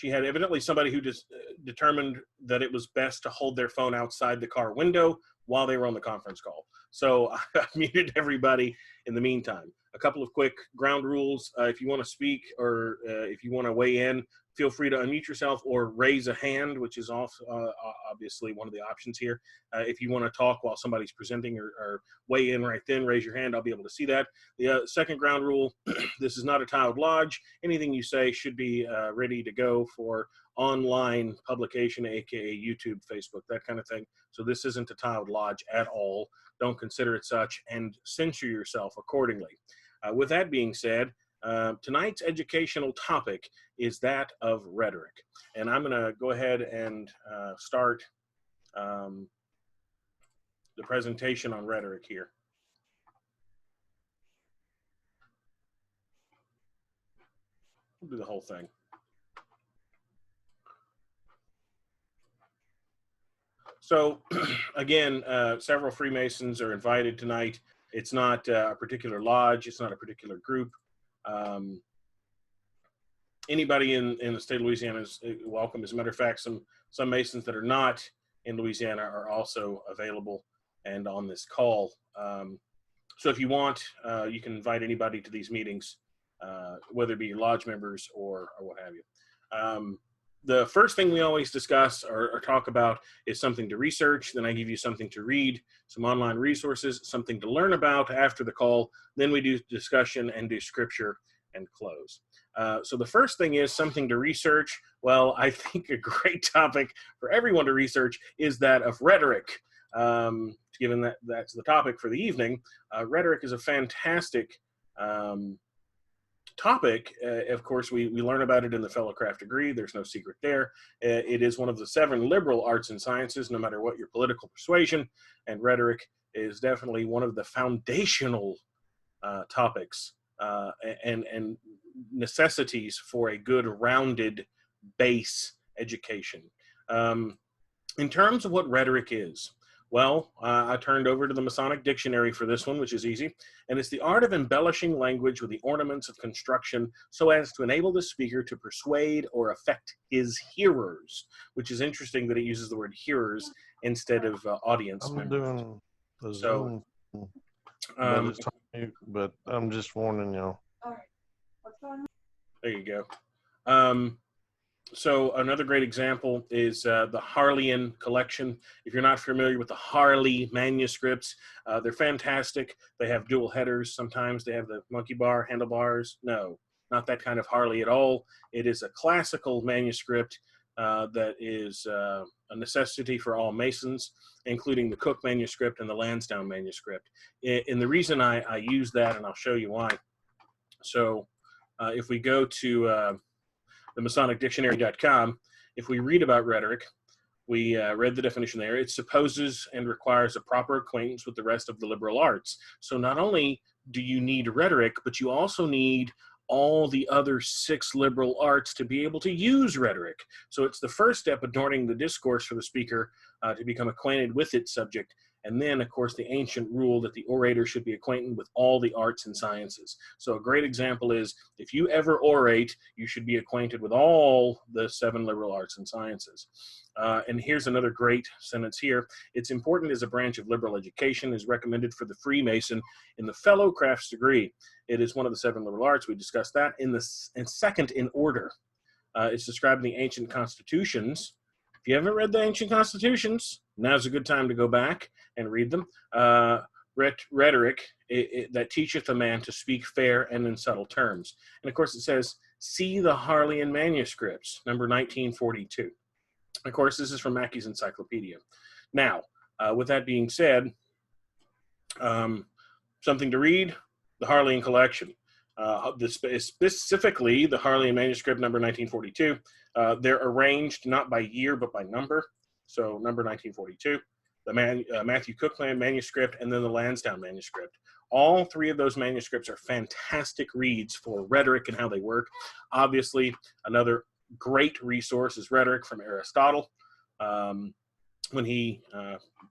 she had evidently somebody who just determined that it was best to hold their phone outside the car window while they were on the conference call. So I muted everybody in the meantime. A couple of quick ground rules. If you want to speak or if you want to weigh in, feel free to unmute yourself or raise a hand, which is also obviously one of the options here. If you want to talk while somebody's presenting or weigh in right then, raise your hand. I'll be able to see that. The second ground rule, this is not a tiled lodge. Anything you say should be ready to go for online publication, aka YouTube, Facebook, that kind of thing. So this isn't a tiled lodge at all. Don't consider it such, and censor yourself accordingly. With that being said, tonight's educational topic is that of rhetoric. And I'm going to go ahead and start the presentation on rhetoric here. We'll do the whole thing. So again, several Freemasons are invited tonight. It's not a particular lodge. It's not a particular group. Anybody in the state of Louisiana is welcome. As a matter of fact, some Masons that are not in Louisiana are also available and on this call. So if you want, you can invite anybody to these meetings, whether it be your lodge members or what have you. The first thing we always discuss or talk about is something to research. Then I give you something to read, some online resources, something to learn about after the call. Then we do discussion and do scripture and close. So the first thing is something to research. Well, I think a great topic for everyone to research is that of rhetoric. Given that that's the topic for the evening, rhetoric is a fantastic topic. Of course, we learn about it in the Fellowcraft degree. There's no secret there. It is one of the 7 liberal arts and sciences, no matter what your political persuasion, and rhetoric is definitely one of the foundational topics and necessities for a good rounded base education. In terms of what rhetoric is, well, I turned over to the Masonic dictionary for this one, which is easy. And it's the art of embellishing language with the ornaments of construction so as to enable the speaker to persuade or affect his hearers, which is interesting that it uses the word hearers instead of audience members. Doing the Zoom, but I'm just warning y'all. All right. What's going on? There you go. So another great example is the Harleian collection. If you're not familiar with the Harley manuscripts, they're fantastic. They have dual headers. Sometimes they have the monkey bar, handlebars. No, not that kind of Harley at all. It is a classical manuscript that is a necessity for all Masons, including the Cook manuscript and the Lansdowne manuscript. And the reason I use that, and I'll show you why. So if we go to the MasonicDictionary.com, if we read about rhetoric, we read the definition there. It supposes and requires a proper acquaintance with the rest of the liberal arts. So not only do you need rhetoric, but you also need all the other 6 liberal arts to be able to use rhetoric. So it's the first step adorning the discourse for the speaker to become acquainted with its subject. And then, of course, the ancient rule that the orator should be acquainted with all the arts and sciences. So a great example is, if you ever orate, you should be acquainted with all the 7 liberal arts and sciences. And here's another great sentence here. It's important as a branch of liberal education, is recommended for the Freemason in the Fellowcrafts degree. It is one of the 7 liberal arts. We discussed that. And second in order, it's described in the ancient constitutions. If you haven't read the ancient constitutions, now's a good time to go back and read them. Rhetoric, that teacheth a man to speak fair and in subtle terms. And of course it says, see the Harleian manuscripts, number 1942. Of course, this is from Mackey's Encyclopedia. Now, with that being said, something to read, the Harleian collection. Specifically, the Harleian manuscript number 1942. They're arranged not by year, but by number. So number 1942, the Matthew Cookland manuscript, and then the Lansdowne manuscript. All 3 of those manuscripts are fantastic reads for rhetoric and how they work. Obviously, another great resource is Rhetoric from Aristotle. When he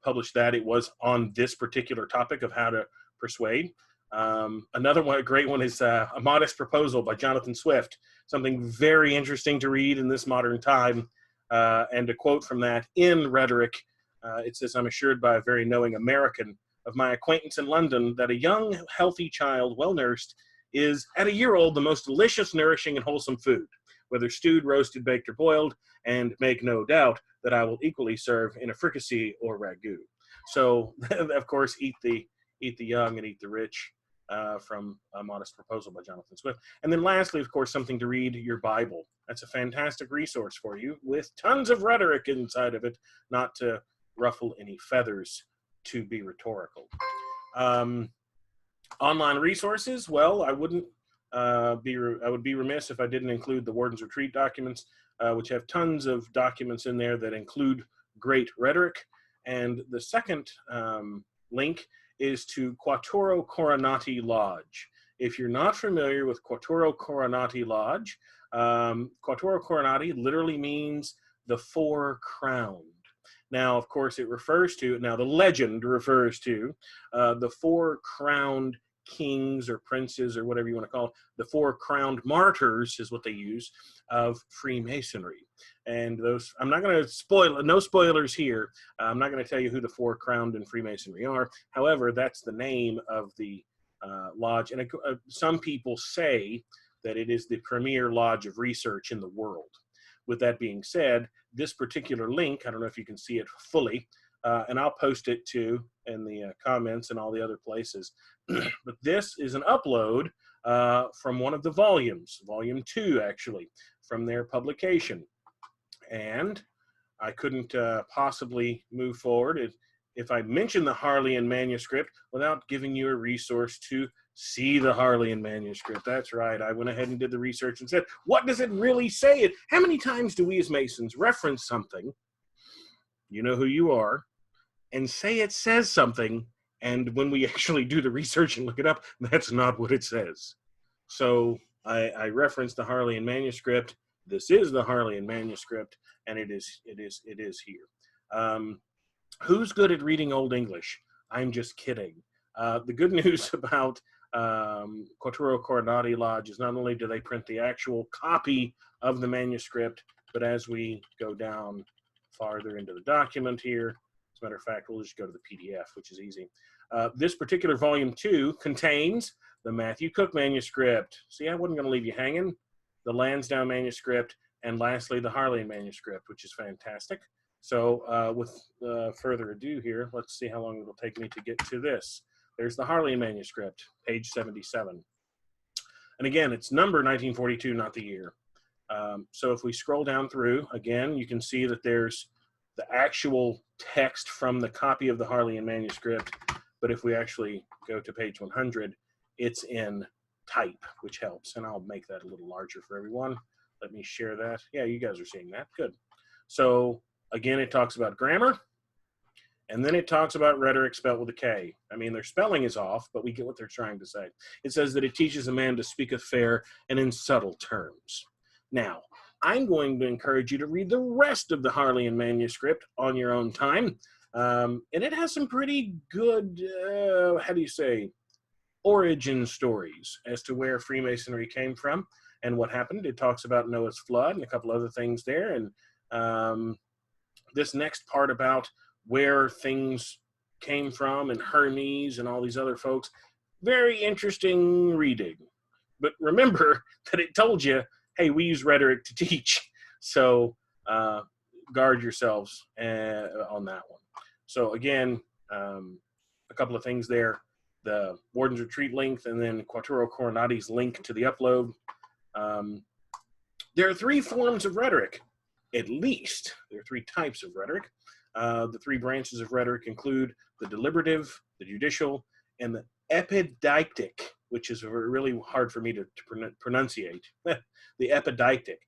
published that, it was on this particular topic of how to persuade. Another one, a great one, is A Modest Proposal by Jonathan Swift. Something very interesting to read in this modern time. And a quote from that in Rhetoric, it says, "I'm assured by a very knowing American of my acquaintance in London that a young, healthy child, well nursed, is at a year old the most delicious, nourishing, and wholesome food, whether stewed, roasted, baked, or boiled, and make no doubt that I will equally serve in a fricassee or ragout." So, of course, eat the young and eat the rich, from A Modest Proposal by Jonathan Swift. And then lastly, of course, something to read, your Bible. That's a fantastic resource for you with tons of rhetoric inside of it, not to ruffle any feathers, to be rhetorical. Online resources, well, I would be remiss if I didn't include the Warden's Retreat documents, which have tons of documents in there that include great rhetoric. And the second link is to Quattro Coronati Lodge. If you're not familiar with Quattro Coronati Lodge, Quattro Coronati literally means the four crowned. Now, of course, the legend refers to the four crowned kings or princes or whatever you want to call it. The four crowned martyrs is what they use of Freemasonry. And those, I'm not going to spoil, no spoilers here. I'm not going to tell you who the four crowned in Freemasonry are. However, that's the name of the lodge. And some people say that it is the premier lodge of research in the world. With that being said, this particular link, I don't know if you can see it fully, and I'll post it too in the comments and all the other places. But this is an upload from one of the volumes, volume 2 actually, from their publication. And I couldn't possibly move forward if I mention the Harleian manuscript without giving you a resource to see the Harleian manuscript. That's right. I went ahead and did the research and said, what does it really say? How many times do we as Masons reference something, you know who you are, and say it says something, and when we actually do the research and look it up, that's not what it says. So I referenced the Harleian manuscript. This is the Harleian manuscript, and it is here. Who's good at reading Old English? I'm just kidding. The good news about Quattro Coronati Lodge is not only do they print the actual copy of the manuscript, but as we go down farther into the document here, as a matter of fact, we'll just go to the PDF, which is easy. This particular volume 2 contains the Matthew Cook manuscript. See, I wasn't going to leave you hanging. The Lansdowne manuscript, and lastly, the Harleian manuscript, which is fantastic. So with further ado here, let's see how long it'll take me to get to this. There's the Harleian manuscript, page 77. And again, it's number 1942, not the year. So if we scroll down through, again, you can see that there's the actual text from the copy of the Harleian manuscript. But if we actually go to page 100, it's in type, which helps. And I'll make that a little larger for everyone. Let me share that. Yeah, you guys are seeing that. Good. So again, it talks about grammar. And then it talks about rhetoric spelled with a K. I mean, their spelling is off, but we get what they're trying to say. It says that it teaches a man to speak fair and in subtle terms. Now, I'm going to encourage you to read the rest of the Harleian manuscript on your own time. And it has some pretty good, origin stories as to where Freemasonry came from and what happened. It talks about Noah's flood and a couple other things there. And this next part about where things came from and Hermes and all these other folks, very interesting reading. But remember that it told you, hey, we use rhetoric to teach. So guard yourselves on that one. So again, a couple of things there. The Warden's Retreat link and then Quattro Coronati's link to the upload. There are 3 forms of rhetoric, at least. There are 3 types of rhetoric. The 3 branches of rhetoric include the deliberative, the judicial, and the epideictic, which is really hard for me to pronunciate. The epideictic.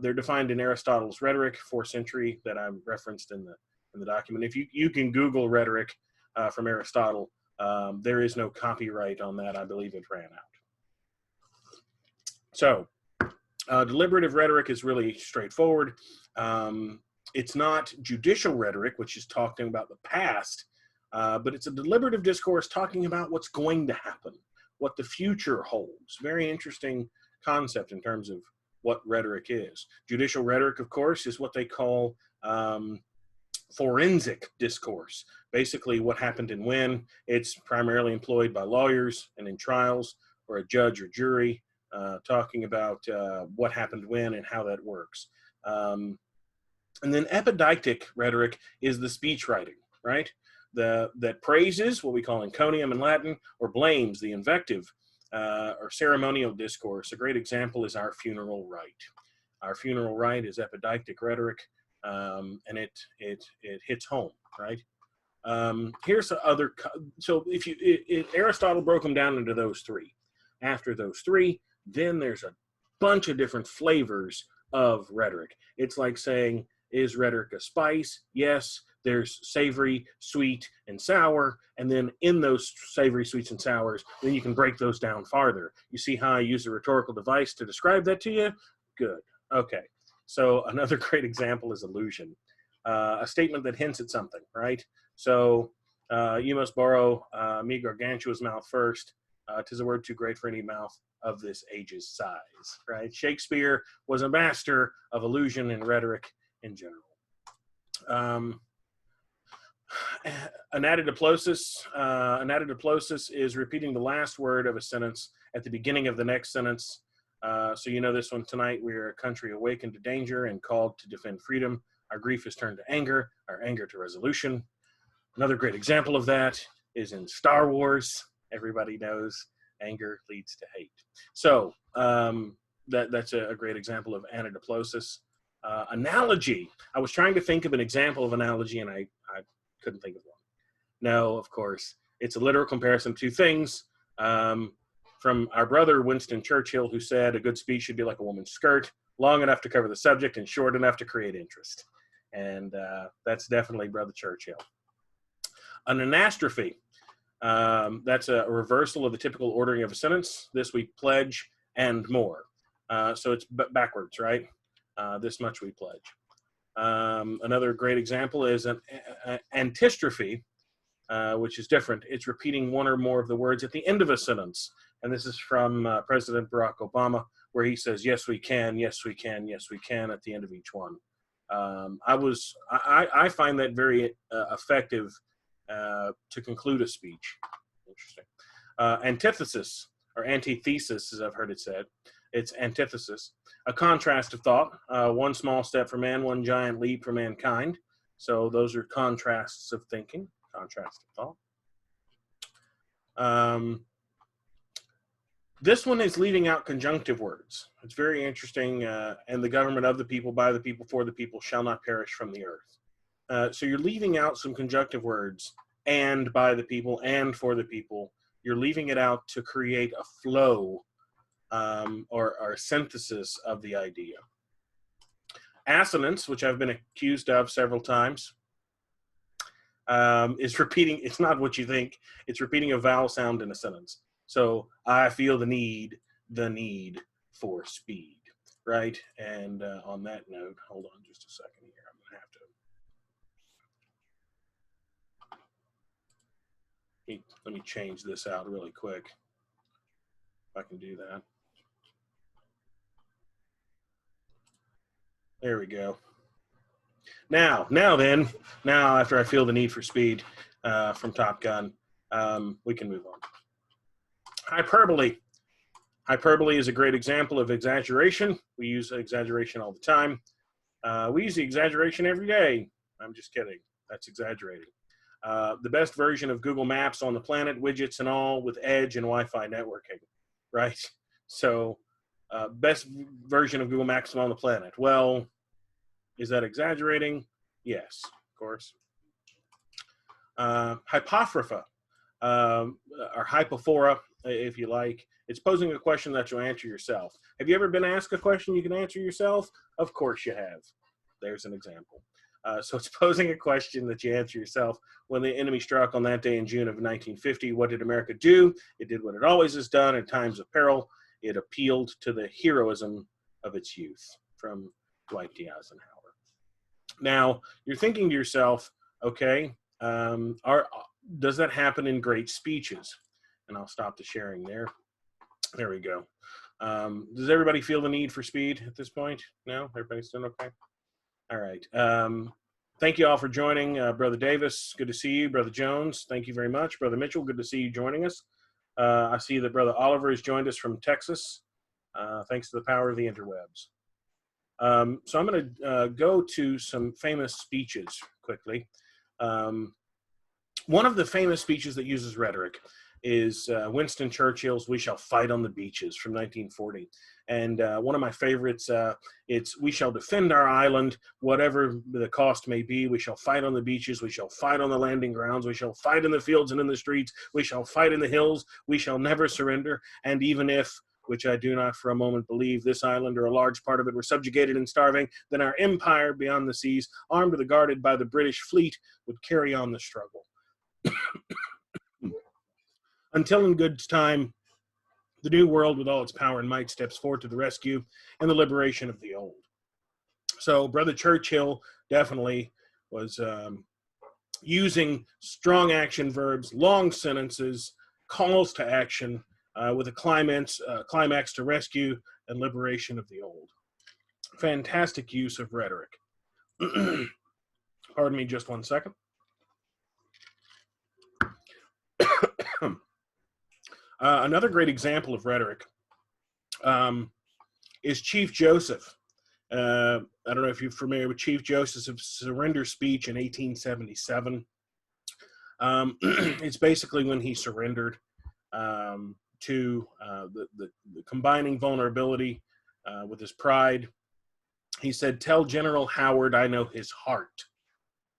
They're defined in Aristotle's Rhetoric, 4th century, that I'm referenced in the document. If you can Google rhetoric from Aristotle, there is no copyright on that. I believe it ran out. So, deliberative rhetoric is really straightforward. It's not judicial rhetoric, which is talking about the past, but it's a deliberative discourse talking about what's going to happen. what the future holds. Very interesting concept in terms of what rhetoric is. Judicial rhetoric, of course, is what they call forensic discourse. Basically, what happened and when. It's primarily employed by lawyers and in trials, or a judge or jury talking about what happened when and how that works. And then epideictic rhetoric is the speech writing, right? That praises, what we call encomium in Latin, or blames, the invective, or ceremonial discourse. A great example is our funeral rite. Our funeral rite is epideictic rhetoric, and it hits home, right? Here's the other. So if Aristotle broke them down into those three. After those three, then there's a bunch of different flavors of rhetoric. It's like saying, is rhetoric a spice? Yes. There's savory, sweet, and sour. And then in those savory, sweets, and sours, then you can break those down farther. You see how I use a rhetorical device to describe that to you? Good. Okay. So another great example is allusion. A statement that hints at something, right? So you must borrow me Gargantua's mouth first. 'Tis a word too great for any mouth of this age's size, right? Shakespeare was a master of allusion and rhetoric in general. Anatidiplosis is repeating the last word of a sentence at the beginning of the next sentence. So you know this one tonight. We are a country awakened to danger and called to defend freedom. Our grief is turned to anger, our anger to resolution. Another great example of that is in Star Wars. Everybody knows anger leads to hate. So that's a great example of anatidiplosis. Analogy. I was trying to think of an example of analogy, and I couldn't think of one. No, of course. It's a literal comparison of two things. From our brother Winston Churchill, who said a good speech should be like a woman's skirt, long enough to cover the subject and short enough to create interest. And that's definitely Brother Churchill. An anastrophe. That's a reversal of the typical ordering of a sentence. This we pledge and more. So it's backwards, right? This much we pledge. Another great example is an antistrophe, which is different. It's repeating one or more of the words at the end of a sentence. And this is from President Barack Obama, where he says, yes, we can, yes, we can, yes, we can, at the end of each one. I find that very effective to conclude a speech. Interesting. Antithesis, or antithesis, as I've heard it said. It's antithesis, a contrast of thought. One small step for man, one giant leap for mankind. So those are contrasts of thinking, contrast of thought. This one is leaving out conjunctive words. It's very interesting. And the government of the people, by the people, for the people, shall not perish from the earth. So you're leaving out some conjunctive words, and by the people, and for the people. You're leaving it out to create a flow or a synthesis of the idea. Assonance, which I've been accused of several times, is repeating. It's not what you think. It's repeating a vowel sound in a sentence. So I feel the need for speed, right? And on that note, hold on just a second here. I'm going to have to, let me change this out really quick, if I can do that. There we go. Now after I feel the need for speed from Top Gun, we can move on. Hyperbole. Hyperbole is a great example of exaggeration. We use exaggeration all the time. We use the exaggeration every day. I'm just kidding. That's exaggerating. The best version of Google Maps on the planet, widgets and all, with Edge and Wi-Fi networking, right? So best version of Google Maps on the planet. Well, is that exaggerating? Yes, of course. Hypophora, or hypophora, if you like. It's posing a question that you'll answer yourself. Have you ever been asked a question you can answer yourself? Of course you have. There's an example. So it's posing a question that you answer yourself. When the enemy struck on that day in June of 1950, what did America do? It did what it always has done in times of peril. It appealed to the heroism of its youth, from Dwight D. Eisenhower. Now, you're thinking to yourself, okay, does that happen in great speeches? and I'll stop the sharing there. There we go. Does everybody feel the need for speed at this point? No? Everybody's doing okay? All right. Thank you all for joining. Brother Davis, good to see you. Brother Jones, thank you very much. Brother Mitchell, good to see you joining us. I see that Brother Oliver has joined us from Texas, thanks to the power of the interwebs. So I'm going to go to some famous speeches quickly. One of the famous speeches that uses rhetoric is Winston Churchill's "We Shall Fight on the Beaches" from 1940. And one of my favorites, it's "We shall defend our island, whatever the cost may be. We shall fight on the beaches. We shall fight on the landing grounds. We shall fight in the fields and in the streets. We shall fight in the hills. We shall never surrender. And even if, which I do not for a moment believe, this island or a large part of it were subjugated and starving, then our empire beyond the seas, armed and guarded by the British fleet, would carry on the struggle. Until in good time, the new world with all its power and might steps forward to the rescue and the liberation of the old." So Brother Churchill definitely was using strong action verbs, long sentences, calls to action, with a climax to rescue and liberation of the old. Fantastic use of rhetoric. Pardon me just one second. Another great example of rhetoric is Chief Joseph. I don't know if you're familiar with Chief Joseph's surrender speech in 1877. It's basically when he surrendered to the combining vulnerability with his pride. He said, "Tell General Howard I know his heart.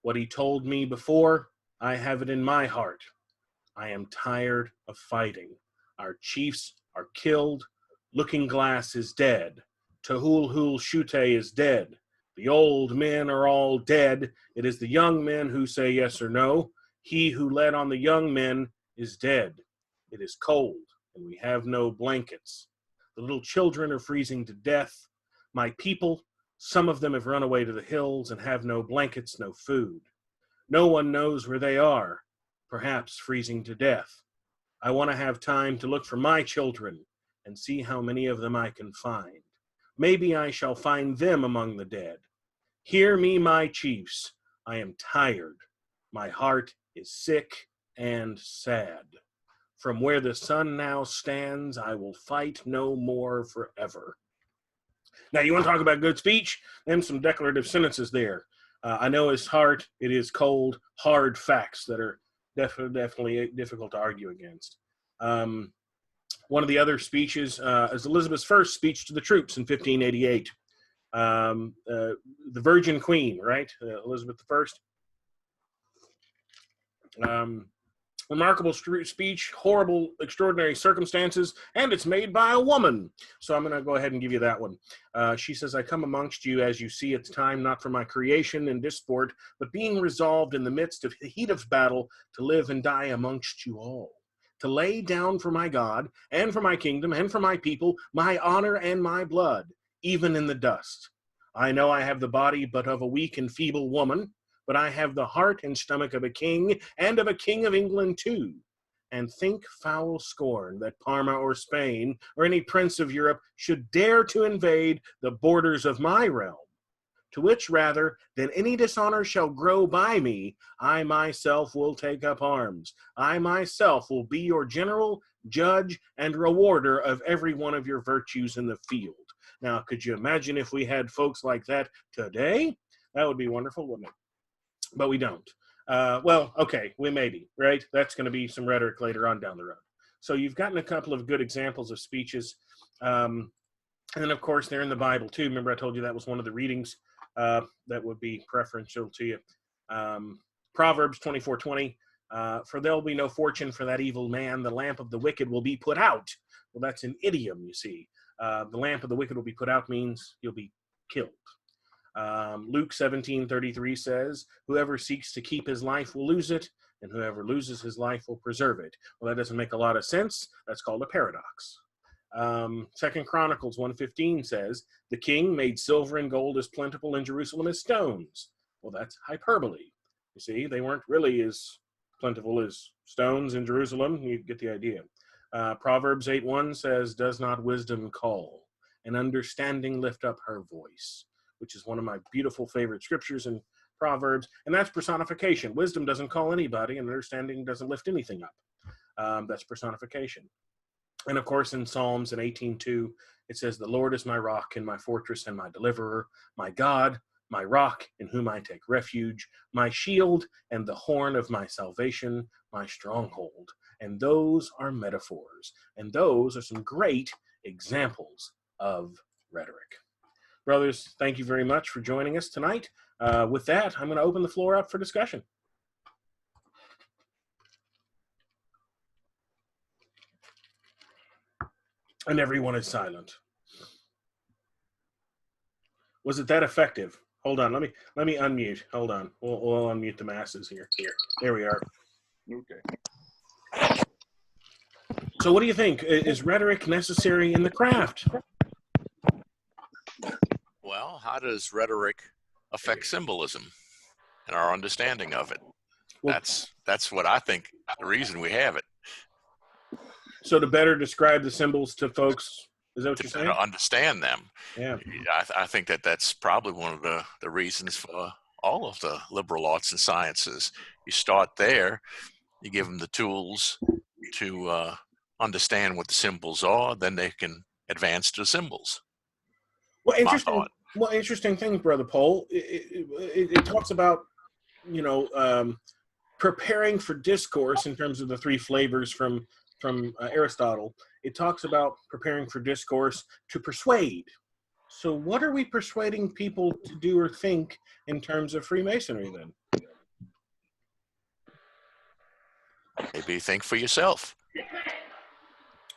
What he told me before, I have it in my heart. I am tired of fighting. Our chiefs are killed. Looking Glass is dead. Tahul Shute is dead. The old men are all dead. It is the young men who say yes or no. He who led on the young men is dead. It is cold, and we have no blankets. The little children are freezing to death. My people, some of them have run away to the hills and have no blankets, no food. No one knows where they are, perhaps freezing to death. I want to have time to look for my children and see how many of them I can find. Maybe I shall find them among the dead. Hear me, my chiefs. I am tired. My heart is sick and sad. From where the sun now stands, I will fight no more forever." Now, you want to talk about good speech? Then some declarative sentences there. I know his heart, it is cold, hard facts that are definitely difficult to argue against. One of the other speeches is Elizabeth's first speech to the troops in 1588. The Virgin Queen, right? Elizabeth I. Remarkable speech, horrible, extraordinary circumstances, and it's made by a woman. So I'm going to go ahead and give you that one. She says, "I come amongst you as you see it's time, not for my creation and disport, but being resolved in the midst of the heat of battle to live and die amongst you all, to lay down for my God and for my kingdom and for my people my honor and my blood, even in the dust. I know I have the body but of a weak and feeble woman, but I have the heart and stomach of a king, and of a king of England too. And think foul scorn that Parma or Spain, or any prince of Europe, should dare to invade the borders of my realm. To which rather than any dishonor shall grow by me, I myself will take up arms. I myself will be your general, judge, and rewarder of every one of your virtues in the field." Now, could you imagine if we had folks like that today? That would be wonderful, wouldn't it? But we don't. Well, okay, we maybe, right? That's going to be some rhetoric later on down the road. So you've gotten a couple of good examples of speeches. And then, of course, they're in the Bible, too. Remember, I told you that was one of the readings that would be preferential to you. Proverbs 24:20, "For there will be no fortune for that evil man. The lamp of the wicked will be put out." Well, that's an idiom, you see. The lamp of the wicked will be put out means you'll be killed. Luke 17:33 says, "Whoever seeks to keep his life will lose it, and whoever loses his life will preserve it." Well, that doesn't make a lot of sense. That's called a paradox. 2 Chronicles 1:15 says, "The king made silver and gold as plentiful in Jerusalem as stones." Well, that's hyperbole. You see, they weren't really as plentiful as stones in Jerusalem. You get the idea. Proverbs 8:1 says, "Does not wisdom call, and understanding lift up her voice," which is one of my beautiful favorite scriptures in Proverbs. And that's personification. Wisdom doesn't call anybody, and understanding doesn't lift anything up. That's personification. And of course, in Psalms in 18:2, it says, "The Lord is my rock and my fortress and my deliverer, my God, my rock in whom I take refuge, my shield and the horn of my salvation, my stronghold." And those are metaphors. And those are some great examples of rhetoric. Brothers, thank you very much for joining us tonight. With that, I'm going to open the floor up for discussion. And everyone is silent. Was it that effective? Hold on, let me unmute. Hold on, we'll unmute the masses here. There we are. Okay. So, what do you think? Is rhetoric necessary in the craft? Well, how does rhetoric affect symbolism and our understanding of it? Well, That's what I think the reason we have it. So to better describe the symbols to folks, is that what you're To saying? better understand them. Yeah. I think that's probably one of the reasons for all of the liberal arts and sciences. You start there, you give them the tools to understand what the symbols are, then they can advance to the symbols. Well, My thought. interesting thing, Brother Paul. It talks about, preparing for discourse in terms of the three flavors from Aristotle. It talks about preparing for discourse to persuade. So what are we persuading people to do or think in terms of Freemasonry then? Maybe think for yourself.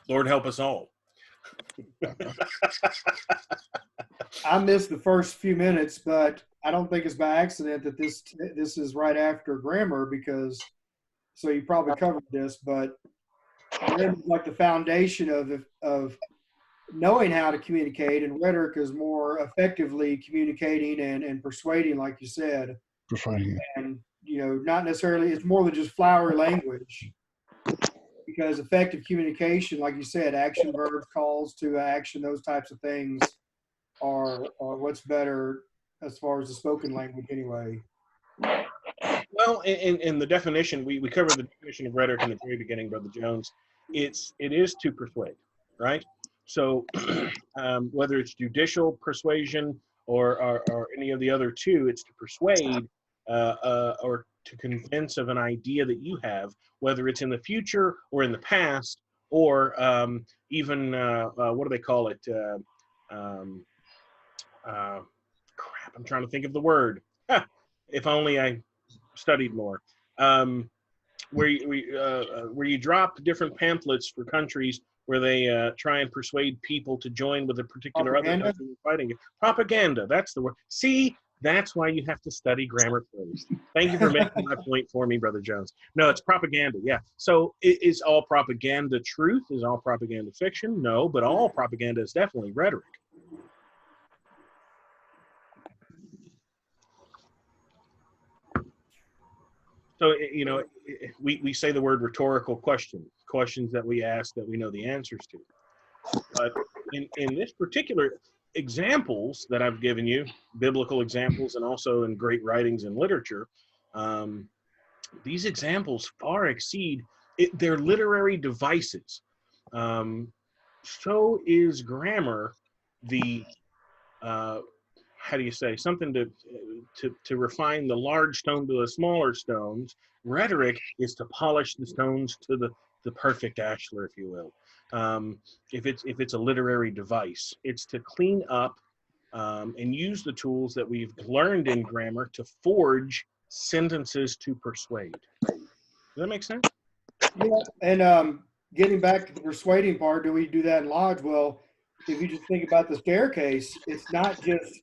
Lord help us all. I missed the first few minutes, but I don't think it's by accident that this is right after grammar, because so you probably covered this, but grammar is like the foundation of knowing how to communicate, and rhetoric is more effectively communicating and persuading, like you said. Persuading. And not necessarily, it's more than just flowery language, because effective communication, like you said, action, verbs, calls to action, those types of things are what's better as far as the spoken language anyway. Well, in the definition, we covered the definition of rhetoric in the very beginning, Brother Jones. It is to persuade, right? So whether it's judicial persuasion or any of the other two, it's to persuade or to convince of an idea that you have, whether it's in the future or in the past, or even, what do they call it? Crap, I'm trying to think of the word. If only I studied more. Where you drop different pamphlets for countries where they try and persuade people to join with a particular other country fighting it. Propaganda, that's the word. See, that's why you have to study grammar first. Thank you for making my point for me, Brother Jones. No, it's propaganda, yeah. So is all propaganda truth? Is all propaganda fiction? No, but all propaganda is definitely rhetoric. So, we say the word rhetorical questions that we ask that we know the answers to. But in this particular examples that I've given you, biblical examples and also in great writings and literature, these examples far exceed their literary devices. So is grammar the how do you say, something to refine the large stone to the smaller stones. Rhetoric is to polish the stones to the perfect ashlar, if you will. If it's a literary device, it's to clean up and use the tools that we've learned in grammar to forge sentences to persuade. Does that make sense? Yeah, and getting back to the persuading part, do we do that in Lodge? Well, if you just think about the staircase, it's not just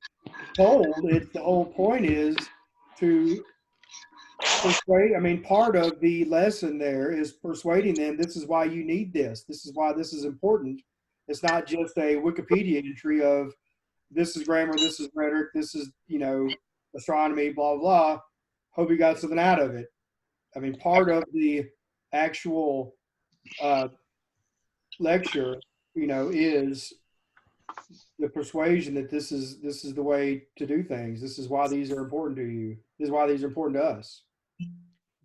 told, it's the whole point is to persuade. I mean, part of the lesson there is persuading them, this is why you need this. This is why this is important. It's not just a Wikipedia entry of this is grammar, this is rhetoric, this is, astronomy, blah, blah. Hope you got something out of it. I mean, part of the actual lecture, is the persuasion that this is the way to do things. This is why these are important to you. This is why these are important to us.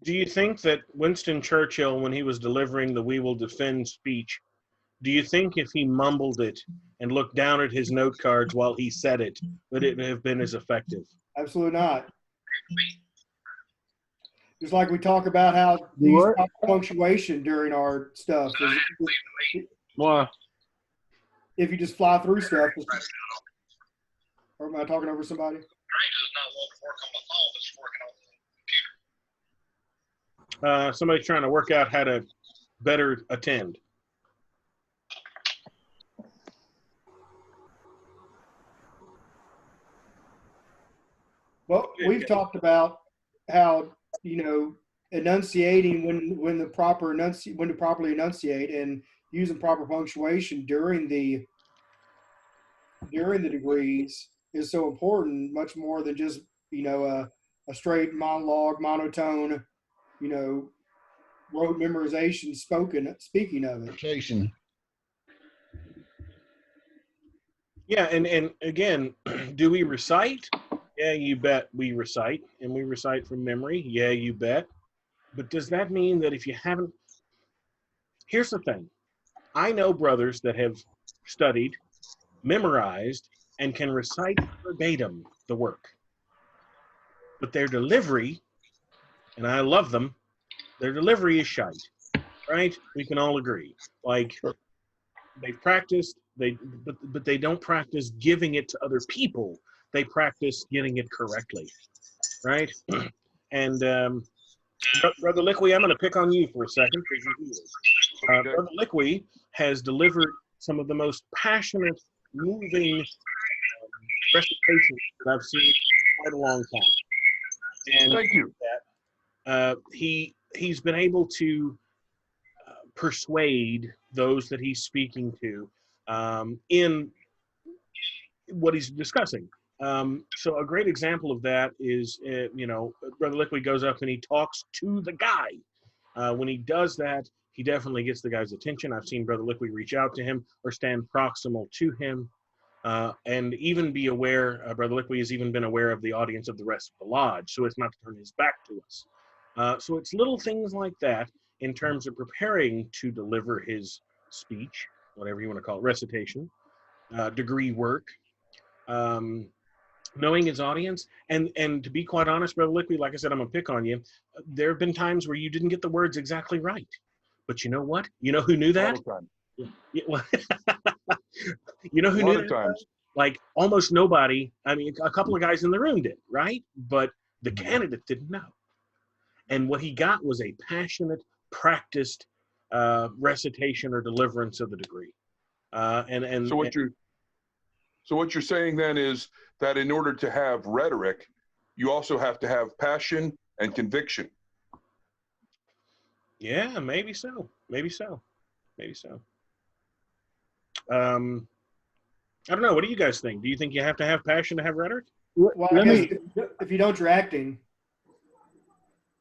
Do you think that Winston Churchill, when he was delivering the "We Will Defend" speech, do you think if he mumbled it and looked down at his note cards while he said it, would it have been as effective? Absolutely not. Just like we talk about how to use proper punctuation during our stuff. Why? If you just fly through stuff. Or am I talking over somebody? Somebody's trying to work out how to better attend. Well, we've talked about how, enunciating when to properly enunciate and using proper punctuation during the degrees is so important, much more than just, a straight monologue, monotone, rote memorization speaking of it. Yeah, and again, do we recite? Yeah, you bet we recite, and we recite from memory. Yeah, you bet. But does that mean that if you haven't? Here's the thing. I know brothers that have studied, memorized, and can recite verbatim the work. But their delivery, and I love them, their delivery is shite, right? We can all agree. Like, they've practiced, but they don't practice giving it to other people. They practice getting it correctly, right? And Brother Liqui, I'm going to pick on you for a second. Brother Liqui has delivered some of the most passionate, moving recitations that I've seen in quite a long time. And thank you. He's been able to persuade those that he's speaking to in what he's discussing. So a great example of that is, Brother Liqui goes up and he talks to the guy. When he does that, he definitely gets the guy's attention. I've seen Brother Liqui reach out to him or stand proximal to him, and even be aware. Brother Liqui has even been aware of the audience of the rest of the lodge, so it's not to turn his back to us. So it's little things like that in terms of preparing to deliver his speech, whatever you want to call it, recitation, degree work, knowing his audience. And to be quite honest, Brother Liqui, like I said, I'm going to pick on you. There have been times where you didn't get the words exactly right. But you know what? You know who knew that? All the time. Yeah, well, you know who knew that? Times. Like almost nobody. I mean, a couple of guys in the room did, right? But the candidate didn't know. And what he got was a passionate, practiced recitation or deliverance of the degree. So what you're saying then is that in order to have rhetoric, you also have to have passion and conviction. Yeah, maybe so. Maybe so. I don't know. What do you guys think? Do you think you have to have passion to have rhetoric? Well, I guess if you don't, you're acting.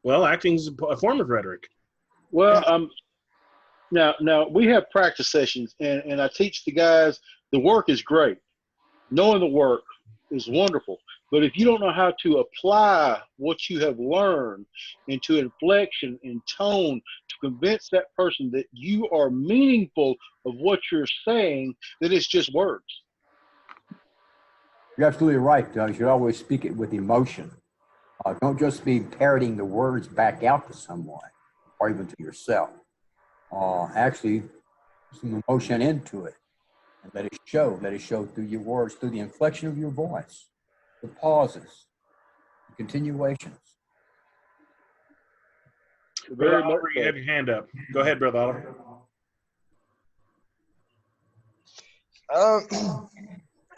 Well, acting is a form of rhetoric. Well, now we have practice sessions, and I teach the guys the work is great. Knowing the work is wonderful. But if you don't know how to apply what you have learned into inflection and tone to convince that person that you are meaningful of what you're saying, then it's just words. You're absolutely right, Doug. You should always speak it with emotion. Don't just be parroting the words back out to someone or even to yourself. Actually, put some emotion into it and let it show. Let it show through your words, through the inflection of your voice, the pauses, the continuations. Brother Oliver, you have your hand up. Go ahead, Brother Oliver.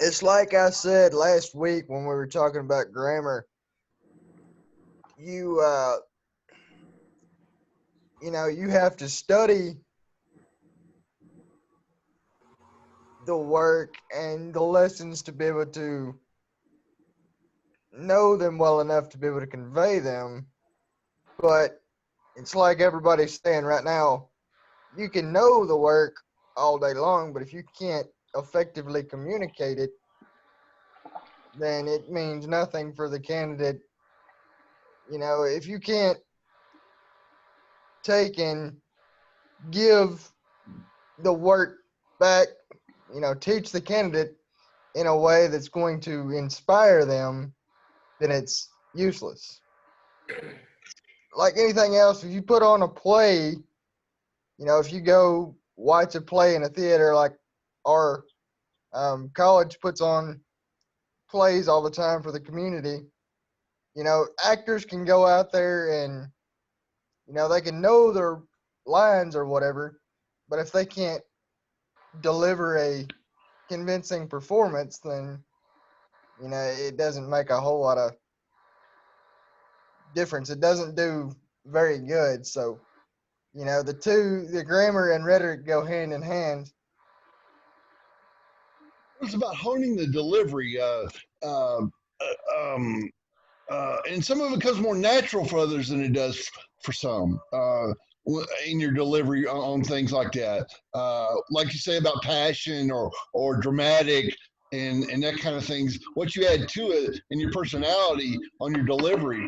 It's like I said last week when we were talking about grammar. You have to study the work and the lessons to be able to know them well enough to be able to convey them. But it's like everybody's saying right now, you can know the work, all day long, but if you can't effectively communicate it, then it means nothing for the candidate. You know, if you can't take and give the work back, you know, teach the candidate in a way that's going to inspire them, then it's useless. Like anything else, if you put on a play, you know, if you go watch a play in a theater, like our college puts on plays all the time for the community, you know, actors can go out there and, you know, they can know their lines or whatever, but if they can't deliver a convincing performance, then, you know, it doesn't make a whole lot of difference. It doesn't do very good. So, you know, the grammar and rhetoric go hand in hand. It's about honing the delivery. And some of it comes more natural for others than it does for some in your delivery on things like that. Like you say about passion or dramatic and that kind of things. What you add to it and your personality on your delivery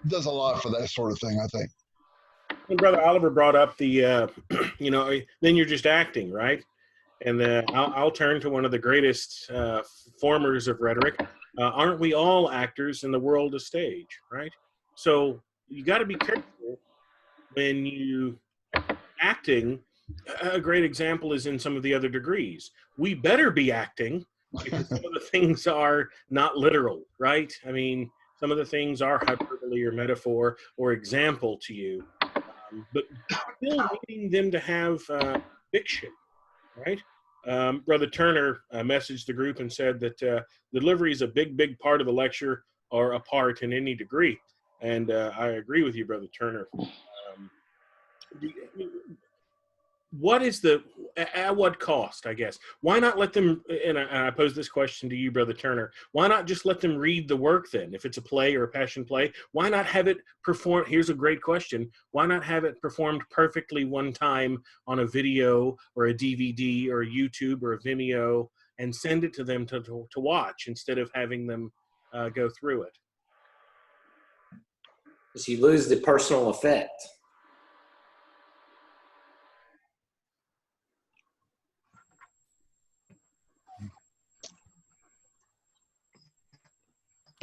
does a lot for that sort of thing, I think. And Brother Oliver brought up the, you know, then you're just acting, right? And I'll turn to one of the greatest formers of rhetoric. Aren't we all actors in the world of stage, right? So you got to be careful when you acting. A great example is in some of the other degrees. We better be acting because some of the things are not literal, right? I mean, some of the things are hyperbole or metaphor or example to you, but still needing them to have fiction, right? Brother Turner messaged the group and said that delivery is a big part of the lecture or a part in any degree. And I agree with you, Brother Turner. What is at what cost, I guess? Why not let them, and I pose this question to you, Brother Turner, why not just let them read the work then? If it's a play or a passion play, why not have it performed? Here's a great question. Why not have it performed perfectly one time on a video or a DVD or a YouTube or a Vimeo and send it to them to watch instead of having them go through it? Because you lose the personal effect.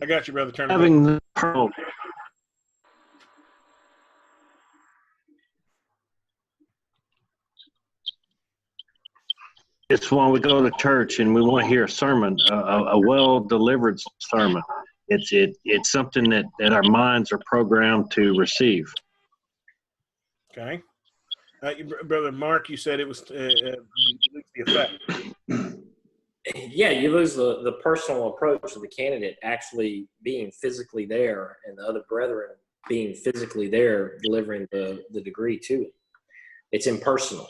I got you, Brother Turner. Having the pearl. It's when we go to church and we want to hear a sermon, a well-delivered sermon. It's something that our minds are programmed to receive. Okay. Brother Mark, you said it was the effect. Yeah, you lose the personal approach of the candidate actually being physically there and the other brethren being physically there delivering the degree to it. It's impersonal.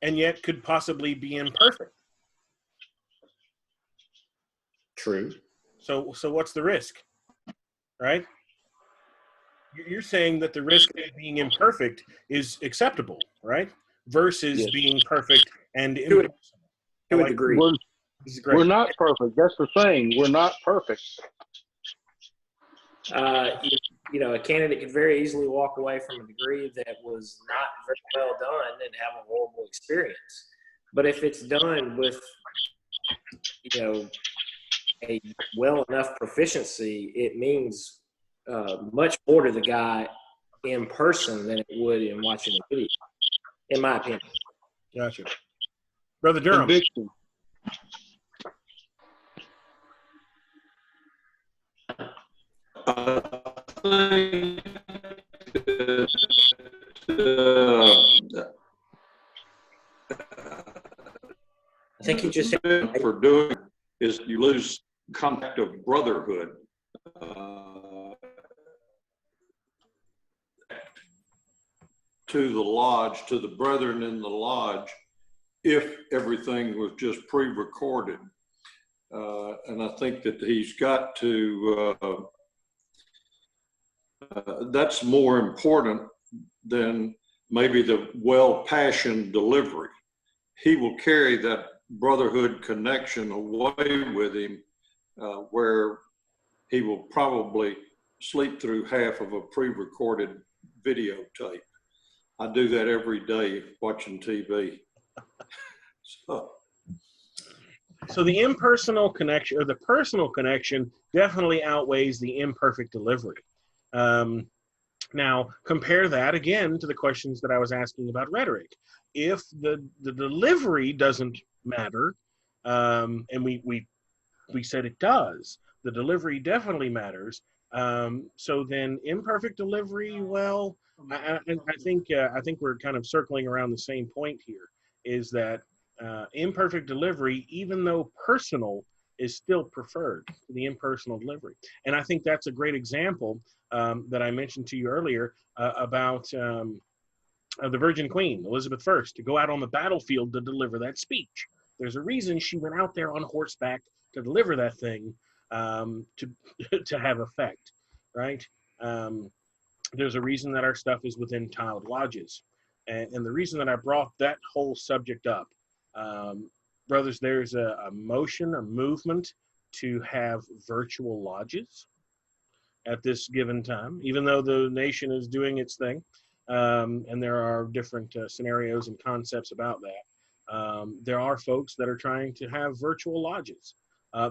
And yet could possibly be imperfect. True. So what's the risk, right? You're saying that the risk of being imperfect is acceptable, right? Versus being perfect and impersonal. To a degree. This is great. We're not perfect. That's the thing. We're not perfect. You know, a candidate could very easily walk away from a degree that was not very well done and have a horrible experience. But if it's done with, you know, a well enough proficiency, it means much more to the guy in person than it would in watching a video, in my opinion. Gotcha. Brother Durham. Conviction. I think you just for doing is you lose contact of brotherhood. To the lodge, to the brethren in the lodge, if everything was just pre-recorded. And I think that he's got to, that's more important than maybe the well-passioned delivery. He will carry that brotherhood connection away with him, where he will probably sleep through half of a pre-recorded videotape. I do that every day watching TV. So the impersonal connection, or the personal connection, definitely outweighs the imperfect delivery. Now, compare that again to the questions that I was asking about rhetoric. If the delivery doesn't matter, and we said it does, the delivery definitely matters. So then imperfect delivery, well, I think we're kind of circling around the same point here, is that imperfect delivery, even though personal, is still preferred to the impersonal delivery. And I think that's a great example that I mentioned to you earlier about the Virgin Queen, Elizabeth I, to go out on the battlefield to deliver that speech. There's a reason she went out there on horseback to deliver that thing to have effect, right? There's a reason that our stuff is within tiled lodges. And the reason that I brought that whole subject up, brothers, there's a motion, a movement to have virtual lodges at this given time, even though the nation is doing its thing. And there are different scenarios and concepts about that. There are folks that are trying to have virtual lodges.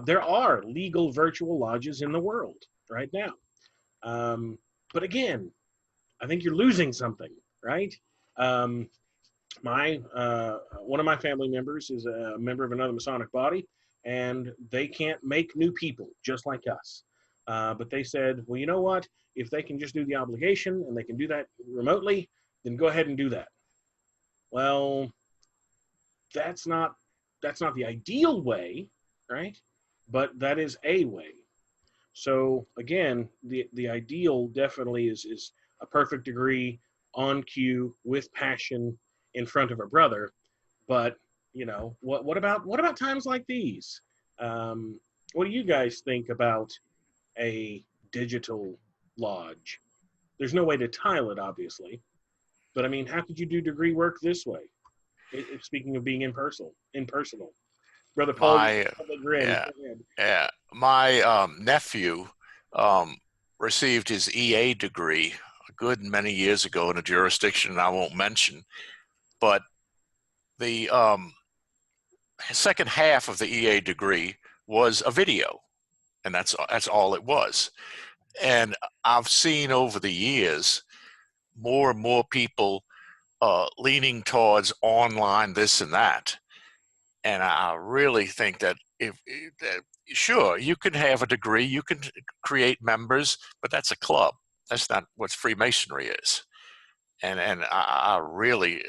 There are legal virtual lodges in the world right now. But again, I think you're losing something, right? One of my family members is a member of another Masonic body, and they can't make new people just like us. But they said, well, you know what? If they can just do the obligation and they can do that remotely, then go ahead and do that. Well, that's not the ideal way, right? But that is a way. So again, the ideal definitely is a perfect degree on cue with passion in front of a brother. But you know, what about times like these? What do you guys think about a digital lodge? There's no way to tile it, obviously, but I mean, how could you do degree work this way? Speaking of being impersonal, brother Paul, My my nephew received his EA degree a good many years ago in a jurisdiction I won't mention, but the second half of the EA degree was a video, and that's all it was. And I've seen over the years more and more people leaning towards online this and that. And I really think that sure, you can have a degree, you can create members, but that's a club. That's not what Freemasonry is. And I really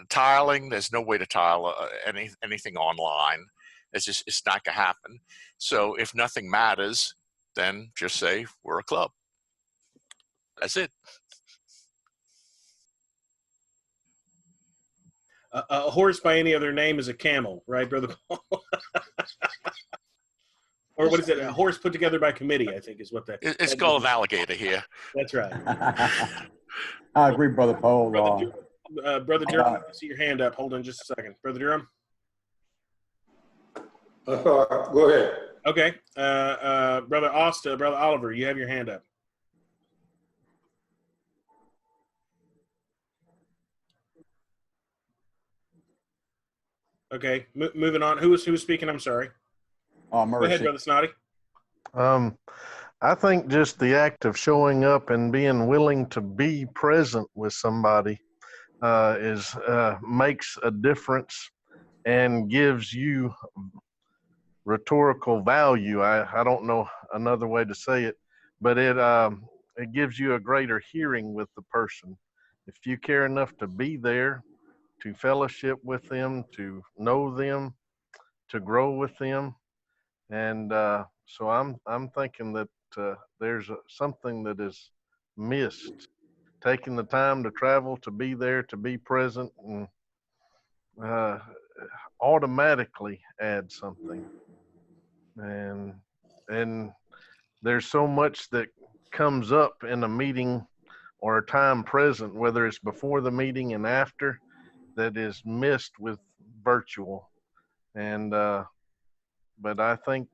tiling. There's no way to tile anything online. It's not gonna happen. So if nothing matters, then just say we're a club. That's it. A horse by any other name is a camel, right, brother Paul? Or what is it? A horse put together by committee, I think, is what that. It's called an alligator here. That's right. I agree, Brother Paul. Brother Durham, I see your hand up. Hold on just a second. Brother Durham? Go ahead. Okay. Brother Austin, Brother Oliver, you have your hand up. Okay. Moving on. Who was speaking? I'm sorry. Go ahead, Brother Snotty. I think just the act of showing up and being willing to be present with somebody makes a difference and gives you rhetorical value. I don't know another way to say it, but it gives you a greater hearing with the person. If you care enough to be there, to fellowship with them, to know them, to grow with them, and so I'm thinking that there's something that is missed. Taking the time to travel, to be there, to be present, and automatically adds something. And there's so much that comes up in a meeting or time present, whether it's before the meeting and after, that is missed with virtual. And but I think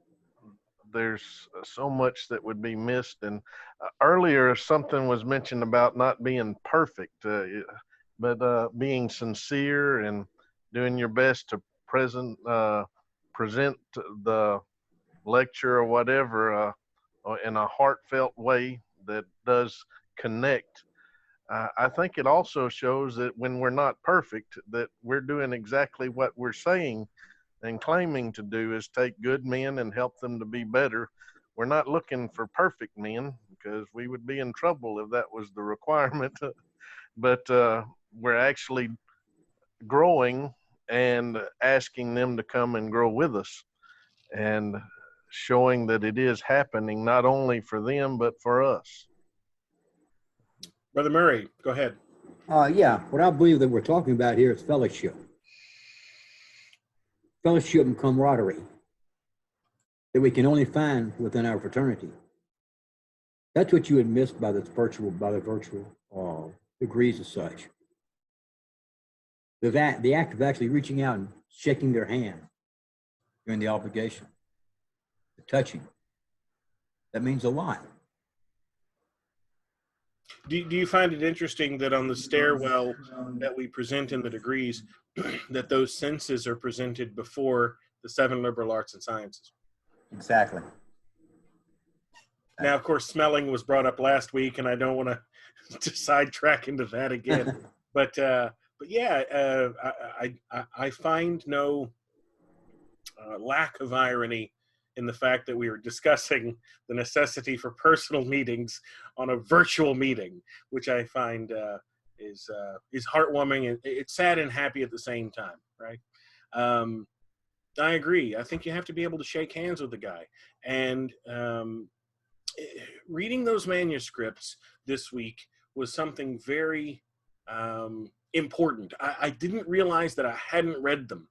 there's so much that would be missed. And earlier something was mentioned about not being perfect, but being sincere and doing your best to present the lecture or whatever in a heartfelt way that does connect. I think it also shows that when we're not perfect, that we're doing exactly what we're saying and claiming to do, is take good men and help them to be better. We're not looking for perfect men, because we would be in trouble if that was the requirement. But we're actually growing and asking them to come and grow with us, and showing that it is happening not only for them but for us. Brother Murray, go ahead. Yeah, what I believe that we're talking about here is fellowship. Fellowship and camaraderie that we can only find within our fraternity. That's what you would miss by the virtual degrees as such. The act of actually reaching out and shaking their hand during the obligation, the touching, that means a lot. Do you find it interesting that on the stairwell that we present in the degrees, that those senses are presented before the 7 liberal arts and sciences? Exactly. Now, of course, smelling was brought up last week, and I don't want to sidetrack into that again. but yeah, I find no lack of irony in the fact that we were discussing the necessity for personal meetings on a virtual meeting, which I find is heartwarming, and it's sad and happy at the same time, right? I agree. I think you have to be able to shake hands with the guy. And reading those manuscripts this week was something very important. I didn't realize that I hadn't read them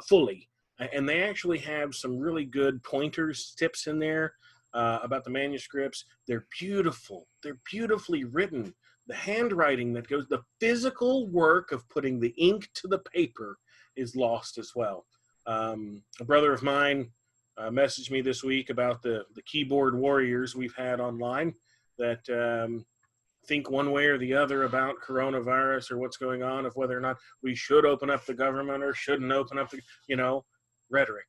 fully. And they actually have some really good pointers, tips in there about the manuscripts. They're beautiful. They're beautifully written. The handwriting that goes, the physical work of putting the ink to the paper is lost as well. A brother of mine messaged me this week about the keyboard warriors we've had online that think one way or the other about coronavirus or what's going on, of whether or not we should open up the government or shouldn't open up the, rhetoric.